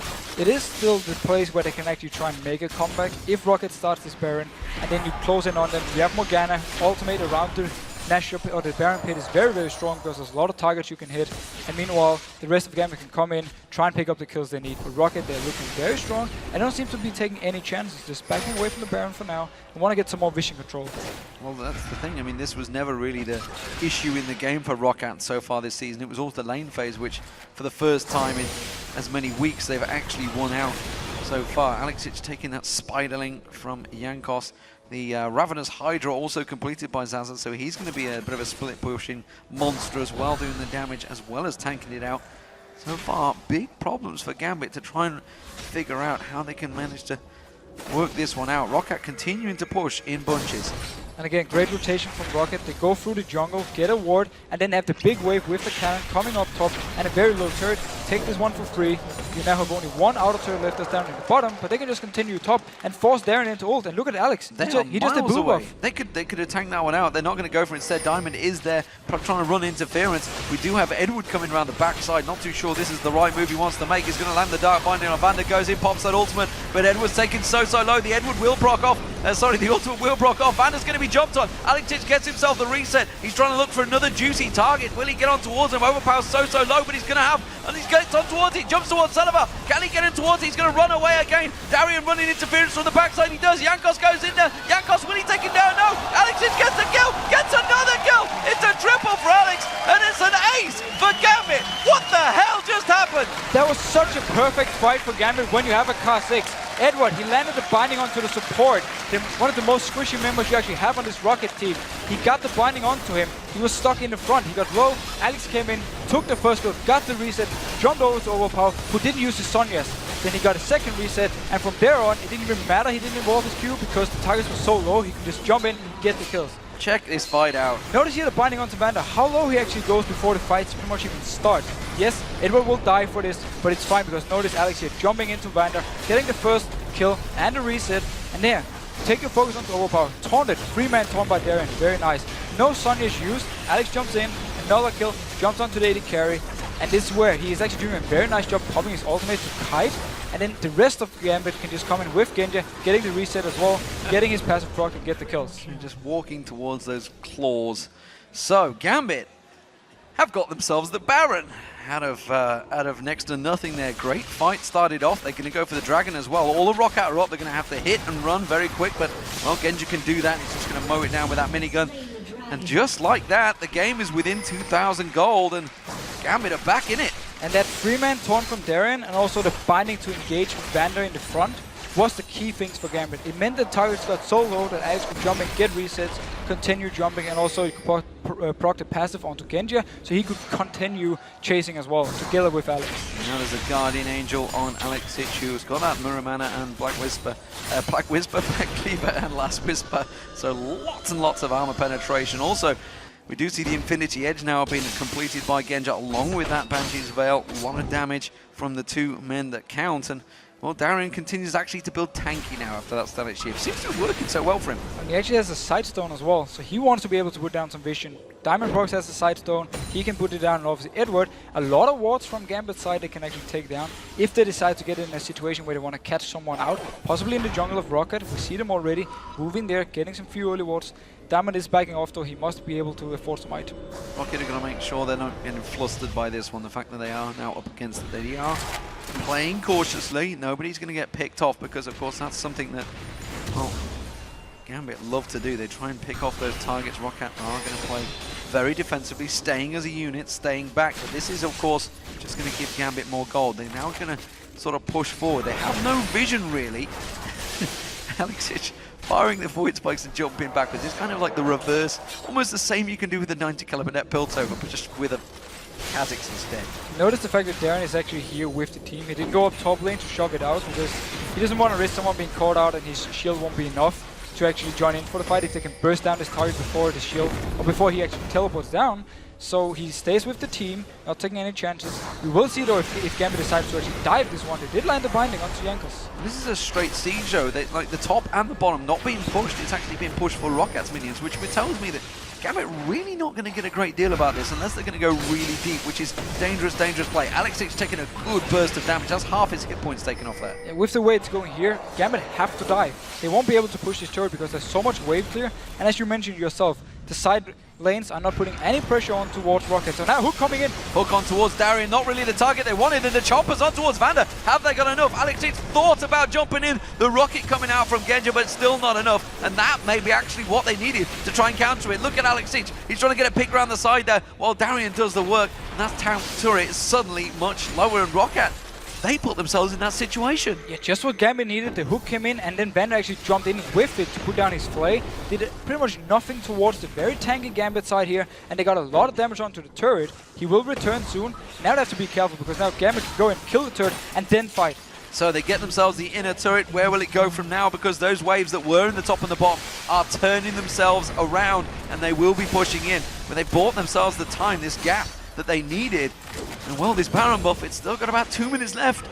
It is still the place where they can actually try and make a comeback. If Roccat starts this Baron, and then you close in on them, you have Morgana, ultimate around the Nash or the Baron pit is very, very strong because there's a lot of targets you can hit. And meanwhile, the rest of Gambit can come in, try and pick up the kills they need. But Roccat, they're looking very strong and don't seem to be taking any chances, just backing away from the Baron for now and want to get some more vision control. Well, that's the thing. I mean, this was never really the issue in the game for Roccat so far this season. It was all the lane phase, which for the first time in as many weeks, they've actually won out so far. Xaxus taking that Spiderling from Jankos. The Ravenous Hydra also completed by Xaxus, so he's going to be a bit of a split pushing monster as well, doing the damage as well as tanking it out. So far, big problems for Gambit to try and figure out how they can manage to work this one out. Roccat continuing to push in bunches. And again, great rotation from Roccat. They go through the jungle, get a ward, and then have the big wave with the cannon coming up top and a very low turret. Take this one for free. You now have only one outer turret left that's down in the bottom, but they can just continue top and force Darien into ult. And look at Alex. He just did blue buff. They could have tanked that one out. They're not going to go for it. Instead, Diamond is there trying to run interference. We do have Edward coming around the backside. Not too sure this is the right move he wants to make. He's going to land the Dark Binding on VandeR. Goes in, pops that ultimate, but Edward's taken so low. The Edward will proc off. The ultimate will proc off. VandeR's going to be jumped on. Xaxus gets himself the reset. He's trying to look for another juicy target. Will he get on towards him? Overpow's so low, but he's going to have, and he's getting on towards it. Jumps towards Celaver. Can he get in towards it? He's going to run away again. Darien running interference from the backside. He does. Jankos goes in there. Jankos, will he take him down? No. Xaxus gets the kill. Gets another kill. It's a triple for Alex, and it's an ace for Gambit. What the hell just happened? That was such a perfect fight for Gambit when you have a Khazix. Edward, he landed the binding onto the support. One of the most squishy members you actually have on this Roccat team. He got the binding onto him. He was stuck in the front. He got low. Alex came in, took the first kill, got the reset, jumped over to Overpow, who didn't use his Son yet. Then he got a second reset, and from there on, it didn't even matter. He didn't involve his Q because the targets were so low, he could just jump in and get the kills. Check this fight out. Notice here the binding onto VandeR, how low he actually goes before the fights pretty much even start. Yes, Edward will die for this, but it's fine because notice Alex here jumping into VandeR, getting the first kill and the reset, and there, take your focus onto Overpow. Taunted, 3-man taunt by Darien, very nice. No Sonya's used, Alex jumps in, another kill, jumps onto the AD carry, and this is where he is actually doing a very nice job popping his ultimate to kite, and then the rest of Gambit can just come in with Genja, getting the reset as well, getting his passive proc and get the kills. And just walking towards those claws. So, Gambit have got themselves the Baron. Out of next to nothing there. Great fight started off. They're going to go for the Dragon as well. All the Roccat are up. They're going to have to hit and run very quick, but, well, Genja can do that. He's just going to mow it down with that minigun. And just like that, the game is within 2,000 gold, and Gambit are back in it. And that 3-man taunt from Darien, and also the binding to engage VandeR in the front, was the key things for Gambit. It meant the targets got so low that Alex could jump and get resets, continue jumping, and also he could proc the passive onto Genja, so he could continue chasing as well, together with Alex. Now there's a Guardian Angel on Xaxus, who's got that Mirror Mana and Black Whisper, Black Cleaver and Last Whisper, so lots and lots of armor penetration. Also, we do see the Infinity Edge now being completed by Genja, along with that Banshee's Veil. A lot of damage from the two men that count, and well, Darien continues actually to build tanky now after that static shift. Seems to be working so well for him. And he actually has a side stone as well, so he wants to be able to put down some vision. Diamond Prox has a side stone, he can put it down, and obviously Edward, a lot of wards from Gambit's side they can actually take down if they decide to get in a situation where they want to catch someone out, possibly in the jungle of Roccat. We see them already moving there, getting some few early wards. Diamond is backing off though, he must be able to afford some item. Roccat are going to make sure they're not getting flustered by this one, the fact that they are now up against it. They are playing cautiously, nobody's going to get picked off because of course that's something that, well, Gambit love to do. They try and pick off those targets. Roccat are going to play very defensively, staying as a unit, staying back, but this is of course just going to give Gambit more gold. They're now going to sort of push forward. They have no vision really. Xaxus firing the void spikes and jumping backwards. It's kind of like the reverse, almost the same you can do with the 90 caliber net Piltover, but just with a Khazix instead. Notice the fact that Darien is actually here with the team. He didn't go up top lane to shove it out because he doesn't want to risk someone being caught out and his shield won't be enough to actually join in for the fight if they can burst down this target before the shield, or before he actually teleports down. So he stays with the team, not taking any chances. We will see though if Gambit decides to actually dive this one. They did land the binding onto Jankos. This is a straight siege though. They, like the top and the bottom not being pushed, it's actually being pushed for Rockat's minions, which tells me that Gambit really not going to get a great deal about this unless they're going to go really deep, which is dangerous play. Xaxus taking a good burst of damage. That's half his hit points taken off there. Yeah, with the way it's going here, Gambit have to dive. They won't be able to push this turret because there's so much wave clear. And as you mentioned yourself, the side lanes are not putting any pressure on towards Roccat. So now Hook coming in. Hook on towards Darien, not really the target they wanted, and the choppers on towards VandeR. Have they got enough? Xaxus thought about jumping in, the rocket coming out from Genja, but still not enough. And that may be actually what they needed to try and counter it. Look at Xaxus. He's trying to get a pick around the side there while Darien does the work. And that town turret is suddenly much lower, and Roccat they put themselves in that situation. Yeah, just what Gambit needed. The hook came in, and then VandeR actually jumped in with it to put down his flay. Did pretty much nothing towards the very tanky Gambit side here, and they got a lot of damage onto the turret. He will return soon. Now they have to be careful, because now Gambit can go and kill the turret and then fight. So they get themselves the inner turret. Where will it go from now? Because those waves that were in the top and the bottom are turning themselves around, and they will be pushing in. But they bought themselves the time, this gap that they needed. And well, this Baron buff, it's still got about 2 minutes left.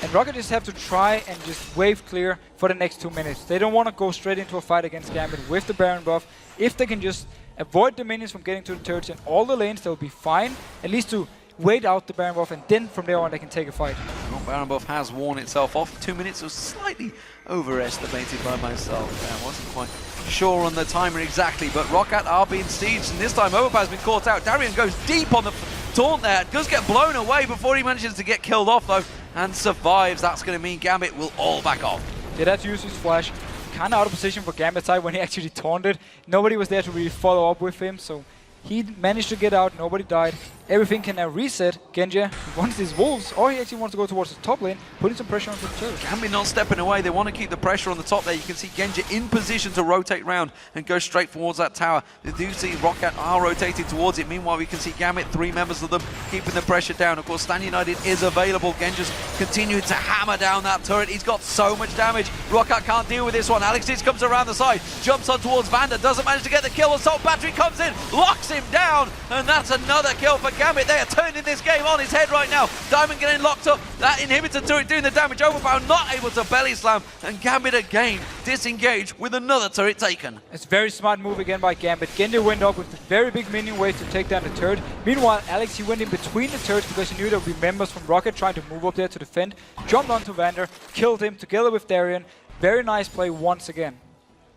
And Roccat just have to try and just wave clear for the next 2 minutes. They don't want to go straight into a fight against Gambit with the Baron buff. If they can just avoid the minions from getting to the turrets in all the lanes, they'll be fine. At least to wait out the Baron buff, and then from there on they can take a fight. Well, Baron buff has worn itself off. 2 minutes was slightly overestimated by myself. I wasn't quite sure on the timer exactly, but Roccat are being sieged, and this time Overpow has been caught out. Darien goes deep on the taunt there. Does get blown away before he manages to get killed off though, and survives. That's going to mean Gambit will all back off. Yeah, that's Yusu's flash. Kind of out of position for Gambit side when he actually taunted. Nobody was there to really follow up with him, so he managed to get out. Nobody died. Everything can now reset. Genja wants his wolves, or he actually wants to go towards the top lane, putting some pressure on the turret. Gambit not stepping away. They want to keep the pressure on the top there. You can see Genja in position to rotate round and go straight towards that tower. They do see Roccat are rotating towards it. Meanwhile, we can see Gambit, 3 members of them, keeping the pressure down. Of course, Stan United is available. Genja's continuing to hammer down that turret. He's got so much damage. Roccat can't deal with this one. Xaxus comes around the side, jumps on towards VandeR, doesn't manage to get the kill. Assault Battery comes in, locks him down, and that's another kill for Gambit. They are turning this game on its head right now. Diamond getting locked up. That inhibitor turret doing the damage. Overpow not able to belly slam, and Gambit again disengaged with another turret taken. It's a very smart move again by Gambit. Genja went up with a very big minion wave to take down the turret. Meanwhile, Alex, he went in between the turrets because he knew there would be members from Roccat trying to move up there to defend. Jumped onto VandeR, killed him together with Darien. Very nice play once again.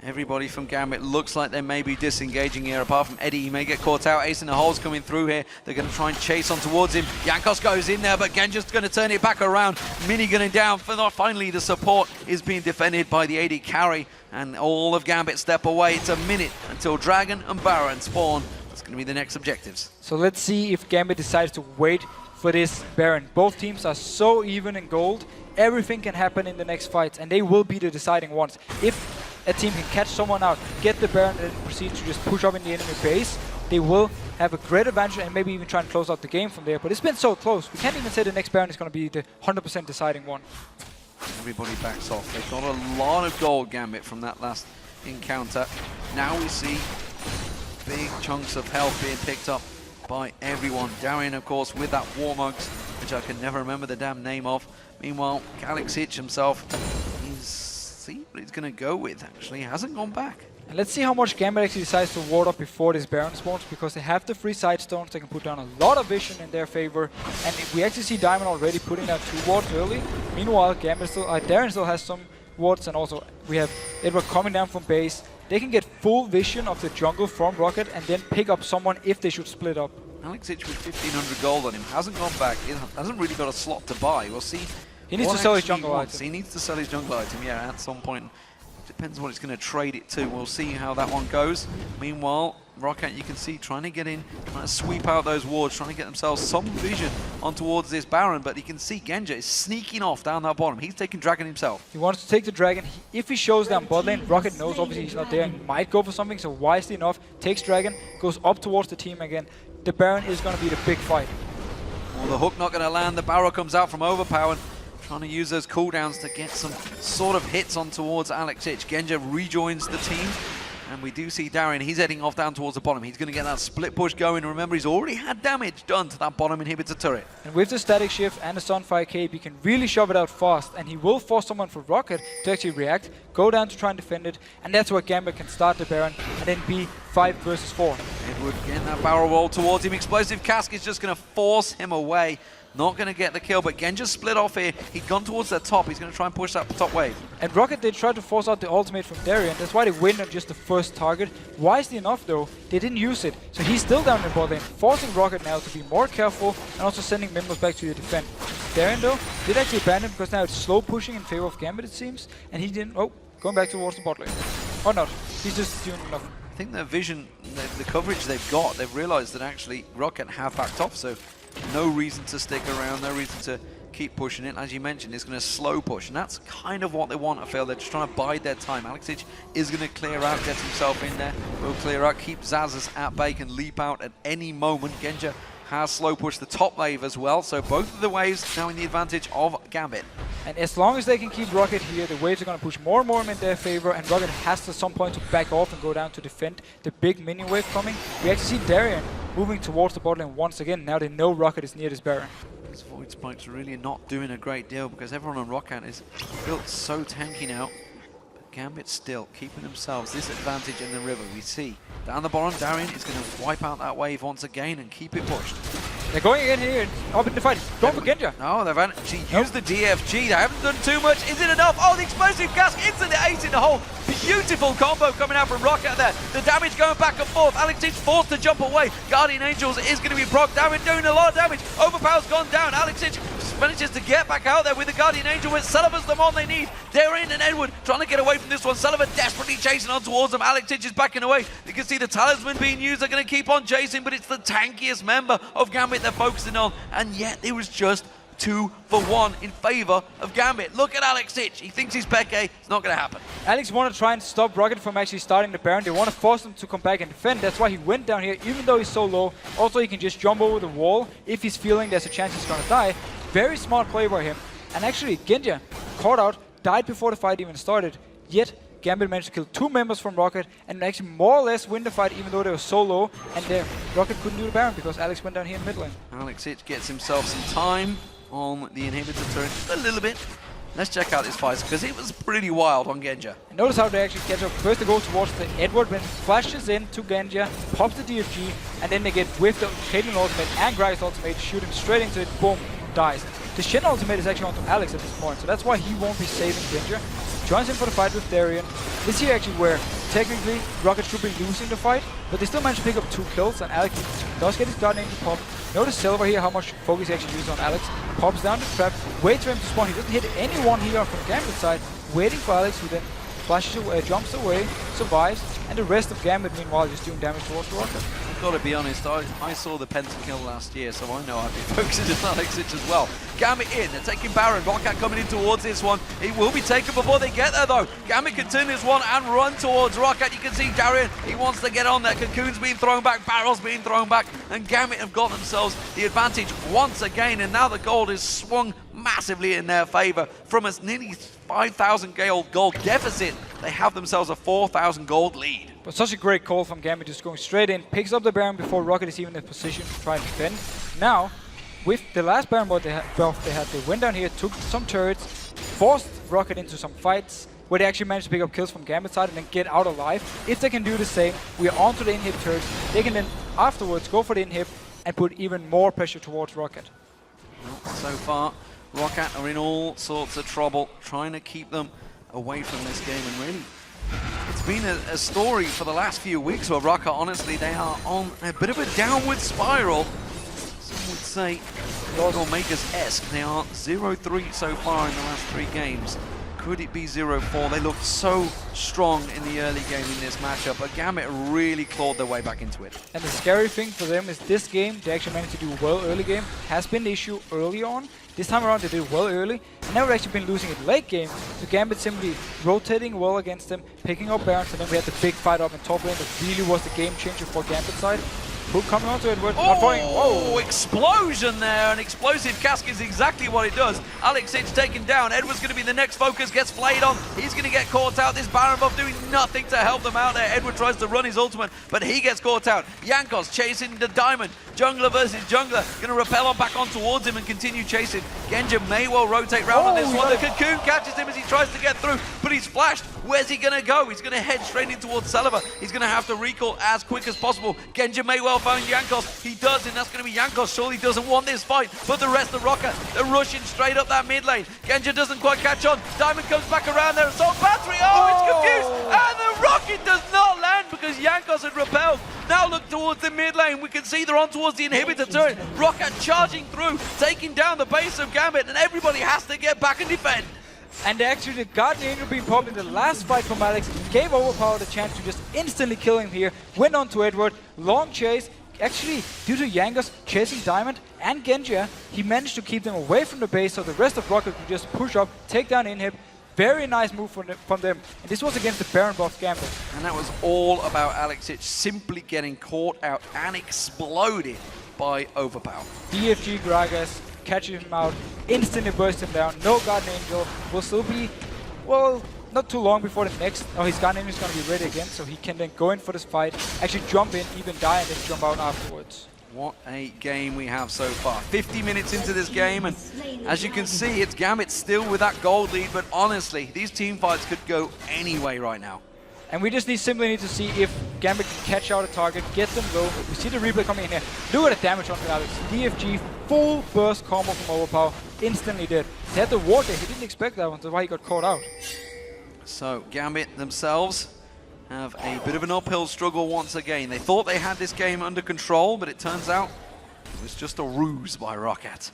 Everybody from Gambit looks like they may be disengaging here, apart from Eddie. He may get caught out. Ace in the hole's coming through here. They're going to try and chase on towards him. Jankos goes in there, but Genja's going to turn it back around. Minigunning down. Finally, the support is being defended by the AD carry, and all of Gambit step away. It's a minute until Dragon and Baron spawn. That's going to be the next objectives. So let's see if Gambit decides to wait for this Baron. Both teams are so even in gold. Everything can happen in the next fights, and they will be the deciding ones. If a team can catch someone out, get the Baron, and proceed to just push up in the enemy base, they will have a great advantage and maybe even try and close out the game from there. But it's been so close. We can't even say the next Baron is going to be the 100% deciding one. Everybody backs off. They've got a lot of gold, Gambit, from that last encounter. Now we see big chunks of health being picked up by everyone. Darien, of course, with that Warmugs, which I can never remember the damn name of. Meanwhile, Khazix himself, see what he's going to go with, actually. He hasn't gone back. And let's see how much Gambit actually decides to ward up before this Baron spawns, because they have the 3 side stones. They can put down a lot of vision in their favor. And we actually see Diamond already putting down 2 wards early. Meanwhile, Darien still has some wards, and also we have Edward coming down from base. They can get full vision of the jungle from Roccat and then pick up someone if they should split up. Xaxus with 1,500 gold on him, hasn't gone back, he hasn't really got a slot to buy. We'll see. He needs to sell his jungle item. He needs to sell his jungle item, yeah, at some point. Depends what it's going to trade it to. We'll see how that one goes. Meanwhile, Roccat, you can see, trying to get in, trying to sweep out those wards, trying to get themselves some vision on towards this Baron, but you can see Genja is sneaking off down that bottom. He's taking Dragon himself. He wants to take the Dragon. If he shows down bot lane, Roccat knows obviously he's not there and might go for something, so wisely enough, takes Dragon, goes up towards the team again. The Baron is going to be the big fight. Well, the hook not going to land. The barrel comes out from Overpow, and trying to use those cooldowns to get some sort of hits on towards Xaxus. Genja rejoins the team, and we do see Darien. He's heading off down towards the bottom. He's going to get that split push going. Remember, he's already had damage done to that bottom inhibitor turret. And with the static shift and the Sunfire Cape, he can really shove it out fast, and he will force someone for Roccat to actually react, go down to try and defend it, and that's where Gambit can start the Baron and then be 5 versus 4. Edward getting that barrel roll towards him. Explosive Cask is just going to force him away. Not going to get the kill, but Genja split off here. He'd gone towards the top. He's going to try and push that top wave. And Roccat, they tried to force out the ultimate from Darien. That's why they win on just the first target. Wisely enough, though, they didn't use it. So he's still down in bot lane, forcing Roccat now to be more careful and also sending members back to the defend. Darien, though, did actually abandon because now it's slow pushing in favor of Gambit, it seems. And he didn't... Oh, going back towards the bot lane. Or not. He's just doing enough. I think their vision, the coverage they've got, they've realized that actually Roccat have backed off, so no reason to stick around, no reason to keep pushing it. As you mentioned, it's going to slow push, and that's kind of what they want, I feel. They're just trying to bide their time. Xaxus is going to clear out, get himself in there, will clear out, keep Xaxus at bay, can leap out at any moment. Genja has slow pushed the top wave as well, so both of the waves now in the advantage of Gambit. And as long as they can keep Roccat here, the waves are going to push more and more in their favor, and Roccat has to at some point to back off and go down to defend the big minion wave coming. We actually see Darien moving towards the bot lane once again. Now they know Roccat is near this Baron. These void spikes are really not doing a great deal because everyone on Roccat is built so tanky now. But Gambit still keeping themselves this advantage in the river. We see down the bottom, Darien is going to wipe out that wave once again and keep it pushed. They're going again here, up in the fight. Going for Genja. No, they've actually used the DFG. They haven't done too much. Is it enough? Oh, the explosive gas into the ace in the hole. Beautiful combo coming out from Roccat there. The damage going back and forth. Alex is forced to jump away. Guardian Angels is going to be procced. Darien doing a lot of damage. Overpow's gone down. Alex manages to get back out there with the Guardian Angel, with Celaver's the one they need. Darien and Edward trying to get away from this one. Celaver desperately chasing on towards them. Alex is backing away. You can see the talisman being used. They're going to keep on chasing, but it's the tankiest member of Gambit they're focusing on, and yet it was just 2 for 1 in favor of Gambit. Look at Alex Hitch. He thinks he's Peke. It's not going to happen. Alex want to try and stop Roccat from actually starting the Baron. They want to force him to come back and defend. That's why he went down here, even though he's so low. Also, he can just jump over the wall if he's feeling there's a chance he's going to die. Very smart play by him. And actually, Genja caught out, died before the fight even started. Yet, Gambit managed to kill 2 members from Roccat and actually more or less win the fight, even though they were so low. And Roccat couldn't do the Baron because Alex went down here in mid lane. Alex Hitch gets himself some time on the inhibitor turret, just a little bit. Let's check out this fight because it was pretty wild on Genja. And notice how they actually catch up. First they go towards the Edward, when flashes in to Genja, pops the DFG, and then they get whiffed the Caitlyn ultimate and Gragas ultimate, shoot him straight into it, boom, dies. The Shen ultimate is actually onto Alex at this point, so that's why he won't be saving Genja. Joins in for the fight with Darien. This here actually where technically Roccat should be losing the fight, but they still manage to pick up 2 kills, and Alex does get his Guardian Angel pop. Notice Celaver here, how much focus he actually uses on Alex. Pops down the trap, waits for him to spawn. He doesn't hit anyone here from Gambit side, waiting for Alex, who then flashes away, jumps away, survives, and the rest of Gambit meanwhile just doing damage towards Roccat. I've got to be honest, I saw the pentakill last year, so I know I'd be focusing on Alex Hitch as well. Gambit in, they're taking Baron. Roccat coming in towards this one. It will be taken before they get there though. Gambit can turn this one and run towards Roccat. You can see Darien, he wants to get on there. Cocoon's being thrown back, barrels being thrown back, and Gambit have got themselves the advantage once again, and now the gold is swung massively in their favor. From a nearly 5,000 gold deficit, they have themselves a 4,000 gold lead. But such a great call from Gambit, just going straight in, picks up the Baron before Roccat is even in a position to try and defend. Now, with the last Baron buff they went down here, took some turrets, forced Roccat into some fights, where they actually managed to pick up kills from Gambit side and then get out alive. If they can do the same, we are onto the inhib turrets, they can then afterwards go for the inhib and put even more pressure towards Roccat. Well, so far, Roccat are in all sorts of trouble, trying to keep them away from this game, and really, it's been a story for the last few weeks where Roccat, honestly, they are on a bit of a downward spiral. Some would say, Makers-esque. They are 0-3 so far in the last 3 games. Could it be 0-4? They looked so strong in the early game in this matchup, but Gambit really clawed their way back into it. And the scary thing for them is this game, they actually managed to do well early game. Has been the issue early on. This time around they did well early, and now we've actually been losing it late game. So Gambit simply rotating well against them, picking up Barons, and then we had the big fight up in top lane that really was the game changer for Gambit side. Hook coming onto Edward. Oh, explosion there. An explosive cask is exactly what it does. Alex Hitch taken down. Edward's going to be the next focus. Gets flayed on. He's going to get caught out. This Baron buff doing nothing to help them out there. Edward tries to run his ultimate, but he gets caught out. Jankos chasing the diamond. Jungler versus jungler. Going to rappel on back on towards him and continue chasing. Genja may well rotate round on this one. The Cocoon catches him as he tries to get through, but he's flashed. Where's he going to go? He's going to head straight in towards Celaver. He's going to have to recall as quick as possible. Genja may well find Jankos. He does, and that's going to be Jankos. Surely doesn't want this fight, but the rest of Roccat, they're rushing straight up that mid lane. Genja doesn't quite catch on. Diamond comes back around there. Assault battery. Oh, it's confused. And the rocket does not land because Jankos had repelled. Now look towards the mid lane. We can see they're on towards the inhibitor turret. Roccat charging through, taking down the base of Gambit, and everybody has to get back and defend. And actually the Guardian Angel being popped in the last fight from Alex gave Overpow the chance to just instantly kill him here. Went on to Edward, long chase. Actually, due to Jankos chasing Diamond, and Genja, he managed to keep them away from the base so the rest of Roccat could just push up, take down inhib. Very nice move from them. And this was against the Baron buff Gambit. And that was all about Xaxus simply getting caught out and exploded by Overpow. DFG Gragas catches him out, instantly bursts him down. No Guardian Angel. Will still be, well, not too long before the next. Oh, his Guardian Angel is going to be ready again, so he can then go in for this fight, actually jump in, even die, and then jump out afterwards. What a game we have so far. 50 minutes into this game, and as you can see, it's Gambit still with that gold lead, but honestly, these team fights could go any way right now. And we just simply need to see if Gambit can catch out a target, get them low. We see the replay coming in here. Look at the damage on Alex. DFG, full burst combo from Overpow, instantly dead. He had the ward there, he didn't expect that one, that's why he got caught out. So, Gambit themselves have a bit of an uphill struggle once again. They thought they had this game under control, but it turns out it was just a ruse by Roccat,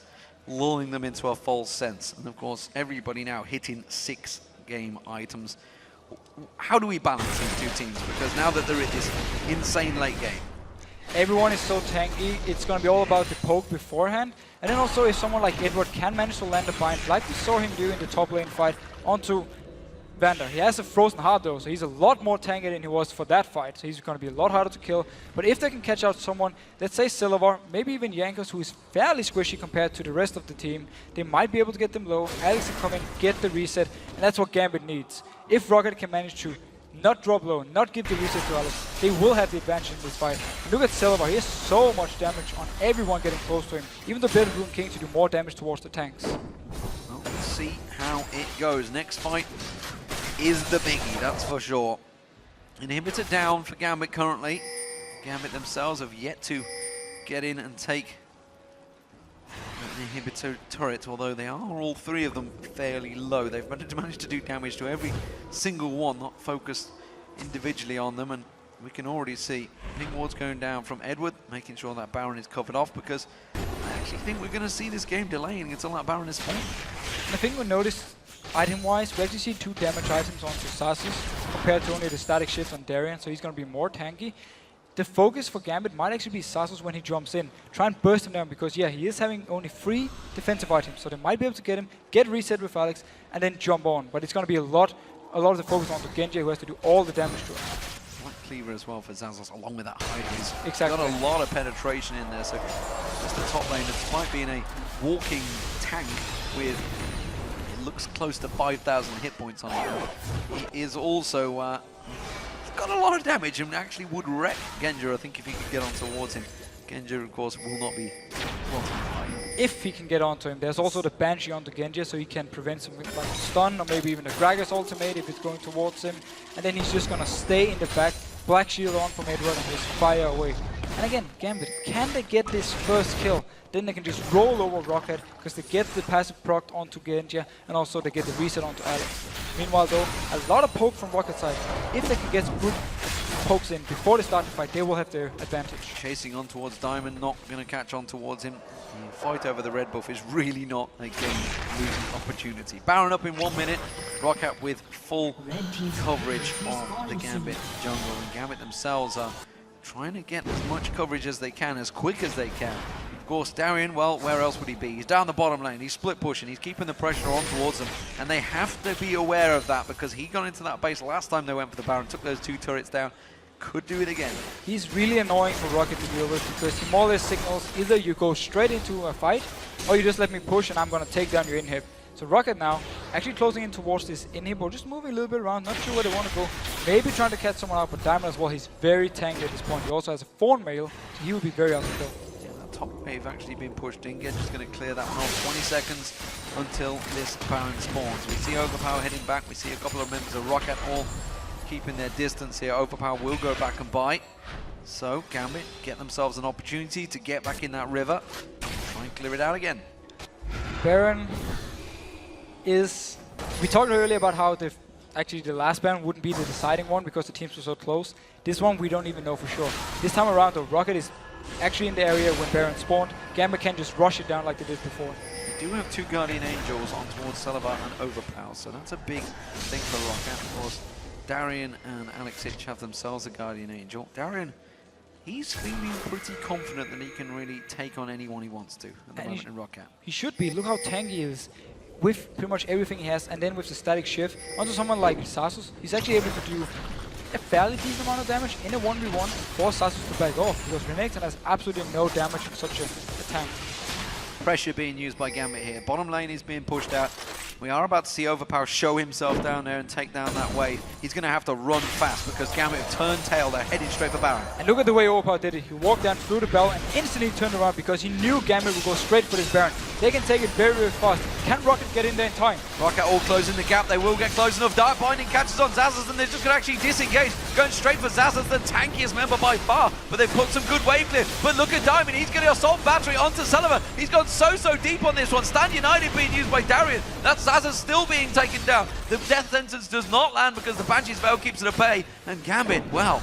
lulling them into a false sense. And of course, everybody now hitting 6 game items. How do we balance these two teams? Because now that they're in this insane late game, everyone is so tanky, it's going to be all about the poke beforehand. And then also if someone like Edward can manage to land a bind, like we saw him do in the top lane fight, onto VandeR. He has a frozen heart though, so he's a lot more tanky than he was for that fight, so he's going to be a lot harder to kill. But if they can catch out someone, let's say Celaver, maybe even Jankos, who is fairly squishy compared to the rest of the team, they might be able to get them low. Alex can come in, get the reset, and that's what Gambit needs. If Roccat can manage to not drop low, not give the reset to Alex, they will have the advantage in this fight. And look at Celaver, he has so much damage on everyone getting close to him, even the Bedroom King to do more damage towards the tanks. well, let's see how it goes. Next fight is the biggie, that's for sure. Inhibitor down for Gambit currently. Gambit themselves have yet to get in and take an inhibitor turret, although they are all 3 of them fairly low. They've managed to do damage to every single one, not focused individually on them, and we can already see ping wards going down from Edward, making sure that Baron is covered off, because I actually think we're going to see this game delaying until that Baron is spawned. And I think we noticed item-wise, we actually see 2 damage items onto Xaxus compared to only the static shift on Darien, so he's going to be more tanky. The focus for Gambit might actually be Xaxus when he jumps in. Try and burst him down because, yeah, he is having only 3 defensive items, so they might be able to get him, get reset with Alex, and then jump on. But it's going to be a lot of the focus onto Genja, who has to do all the damage to him. Like Cleaver as well for Xaxus, along with that height. He's exactly got a lot of penetration in there, so just the top lane, despite being a walking tank with looks close to 5,000 hit points on him. He is also got a lot of damage and actually would wreck Genja, I think, if he could get on towards him. Genja, of course, will not be if he can get onto him. There's also the Banshee onto Genja, so he can prevent some like a stun or maybe even a Gragas ultimate if it's going towards him. And then he's just going to stay in the back, Black Shield on from Edward and just fire away. And again, Gambit, can they get this first kill? Then they can just roll over Roccat because they get the passive proc onto Genja and also they get the reset onto Alex. Meanwhile though, a lot of poke from Rockat's side. If they can get some good pokes in before they start the fight, they will have their advantage. Chasing on towards Diamond, not going to catch on towards him. The fight over the red buff is really not a game-losing opportunity. Baron up in 1 minute, Roccat with full coverage on the Gambit jungle, and Gambit themselves are trying to get as much coverage as they can, as quick as they can. Of course, Darien, well, where else would he be? He's down the bottom lane, he's split pushing, he's keeping the pressure on towards them, and they have to be aware of that because he got into that base last time they went for the Baron, took those 2 turrets down, could do it again. He's really annoying for Roccat to deal with because he more or less signals either you go straight into a fight or you just let me push and I'm going to take down your inhib. So Roccat now actually closing in towards this inhib, or just moving a little bit around, not sure where they want to go. Maybe trying to catch someone out, but Diamond as well, he's very tanky at this point. He also has a Fawn Mail, so he will be very out to kill. Yeah, that top wave actually being pushed in. Genja's going to clear that one off. 20 seconds until this Baron spawns. We see Overpow heading back. We see a couple of members of Roccat all keeping their distance here. Overpow will go back and bite. So Gambit get themselves an opportunity to get back in that river. Try and clear it out again. Baron is... We talked earlier about how actually the last Baron wouldn't be the deciding one because the teams were so close. This one we don't even know for sure. This time around though, Roccat is actually in the area when Baron spawned. Gambit can just rush it down like they did before. They do have 2 Guardian Angels on towards Celaver and Overpow, so that's a big thing for Roccat. Of course, Darien and Xaxus have themselves a Guardian Angel. Darien he's feeling pretty confident that he can really take on anyone he wants to at the moment in Roccat. He should be. Look how tanky he is with pretty much everything he has, and then with the static shift onto someone like Xaxus, he's actually able to do a fairly decent amount of damage in a 1v1 for Xaxus to back off, because Renekton has absolutely no damage in such a tank. Pressure being used by Gambit here. Bottom lane is being pushed out. We are about to see Overpow show himself down there and take down that wave. He's going to have to run fast because Gambit have turned tail. They're heading straight for Baron. And look at the way Overpow did it. He walked down through the bell and instantly turned around because he knew Gambit would go straight for this Baron. They can take it very, very fast. Can Roccat get in there in time? Roccat all closing the gap. They will get close enough. Dark Binding catches on Xaxus and they're just going to actually disengage. Going straight for Xaxus, the tankiest member by far. But they've put some good wave clear. But look at Diamond. He's getting assault battery onto Celaver. He's gone so deep on this one. Stand United being used by Darien. That's Xaxus still being taken down. The death sentence does not land because the Banshee's Veil keeps it at bay. And Gambit, well,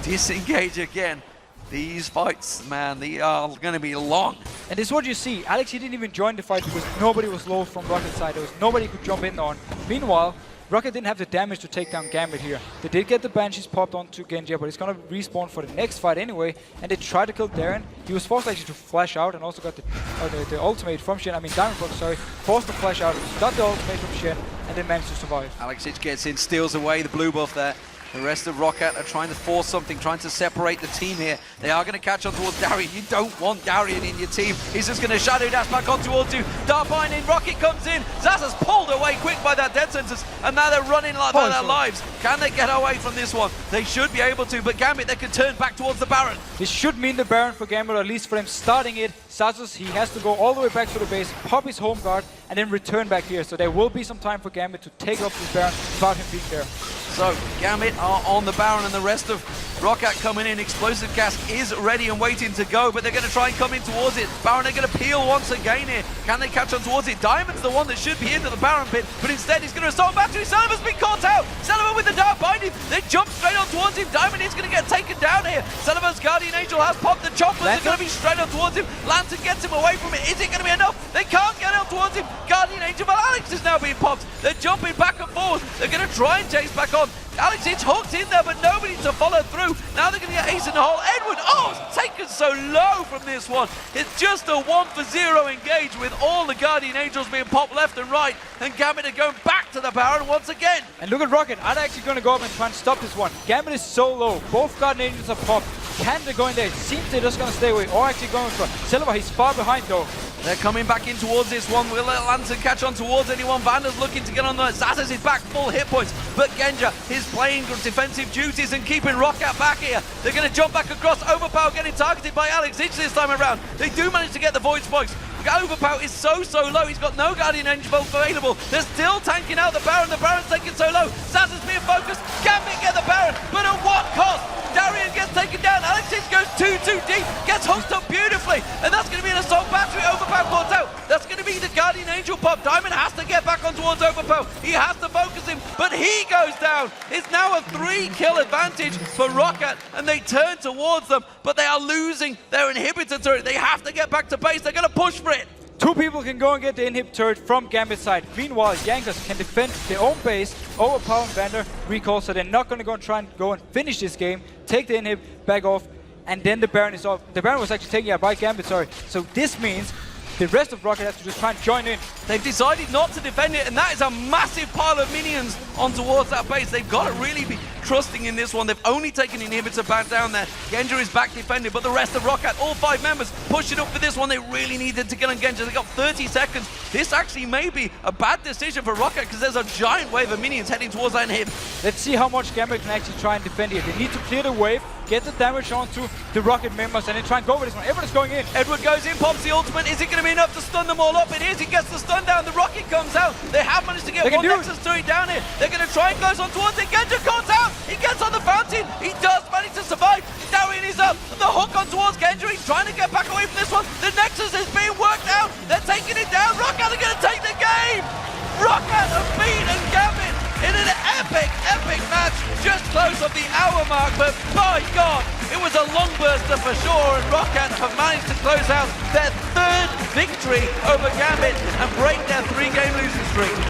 disengage again. These fights, man, they are going to be long. And this is what you see. Alex, he didn't even join the fight because nobody was low from Rocket's side. There was nobody could jump in on. Meanwhile, Roccat didn't have the damage to take down Gambit here. They did get the Banshees popped onto Genja, but it's going to respawn for the next fight anyway. And they tried to kill Darien. He was forced actually to flash out and also got the ultimate from Shen. I mean, Diamond, sorry. Forced to flash out, got the ultimate from Shen, and then managed to survive. Xaxus gets in, steals away the blue buff there. The rest of Roccat are trying to force something, trying to separate the team here. They are going to catch on towards Darien. You don't want Darien in your team. He's just going to shadow dash back on towards you. Dark Binding, Roccat comes in. Xaxus pulled away quick by that death sentence, and now they're running like by their lives. Can they get away from this one? They should be able to, but Gambit, they can turn back towards the Baron. This should mean the Baron for Gambit, or at least for them starting it. Xaxus, he has to go all the way back to the base, pop his home guard, and then return back here. So there will be some time for Gambit to take off this Baron without him being there. So Gambit are on the Baron and the rest of Roccat coming in. Explosive gas is ready and waiting to go, but they're going to try and come in towards it. Baron are going to peel once again here. Can they catch on towards it? Diamond's the one that should be into the Baron pit, but instead he's going to assault battery. Celaver's been caught out. Celaver with the Dark Binding. They jump straight on towards him. Diamond is going to get taken down here. Celaver's Guardian Angel has popped. The choppers are going to be straight on towards him. Lantern gets him away from it. Is it going to be enough? They can't get on towards him. Guardian Angel, but Alex is now being popped. They're jumping back and forth. They're going to try and chase back on. Alex, it's hooked in there, but nobody to follow through. Now they're going to get ace in the hole. Edward, it's taken so low from this one. It's just a 1-for-0 engage with all the Guardian Angels being popped left and right. And Gambit are going back to the Baron once again. And look at Roccat. Are they actually going to go up and try and stop this one? Gambit is so low. Both Guardian Angels are popped. Can they go in there? It seems they're just going to stay away. Or actually going for Celaver. He's far behind though. They're coming back in towards this one. Will Lantern catch on towards anyone? VandeR's looking to get on there. Xaxus is back, full hit points. But Genja is playing defensive duties and keeping Roccat back here. They're going to jump back across. Overpow getting targeted by Xaxus this time around. They do manage to get the Void Spikes. Overpow is so low. He's got no Guardian Angel available. They're still tanking out the Baron. The Baron's taken so low. Xaxus being focused. Gambit get the Baron, but at what cost? Darien gets taken down. Xaxus goes too deep. Gets hooked up beautifully. And that's going to be an assault battery. Overpow caught out. That's going to be the Guardian Angel pop. Diamond has to get back on towards Overpow. He has to focus him, but he goes down. It's now a 3-kill advantage for Roccat, and they turn towards them, but they are losing their inhibitor turret. They have to get back to base. They're going to push for it. 2 people can go and get the inhib turret from Gambit's side. Meanwhile, Jankos can defend their own base. Overpow and VandeR recall, so they're not going to go and try and go and finish this game. Take the inhib, back off, and then the Baron is off. The Baron was actually taken out by Gambit, sorry. So this means the rest of Roccat has to just try and join in. They've decided not to defend it, and that is a massive pile of minions on towards that base. They've got to really be trusting in this one. They've only taken inhibitor back down there. Genja is back defended, but the rest of Roccat, all 5 members, push it up for this one. They really needed to get on Genja. They got 30 seconds. This actually may be a bad decision for Roccat because there's a giant wave of minions heading towards that inhib. Let's see how much Gambit can actually try and defend here. They need to clear the wave, get the damage onto the Roccat members, and then try and go with this one. Everyone's going in. Edward goes in, pops the ultimate. Is it going to be enough to stun them all up? It is. He gets the stun down. The Roccat comes out. They have managed to get one Nexus turret down here. They're going to try and close on towards it. Genja comes out. He gets on the fountain. He does manage to survive. Darien is up. The hook on towards Genja. He's trying to get back away from this one. The Nexus is being worked out. They're taking it down. Roccat are going to take the game. Roccat have beaten Gambit in an epic match. Just close of the hour mark, but my God, it was a long burster for sure, and Roccat have managed to close out their 3rd victory over Gambit and break their 3-game losing streak.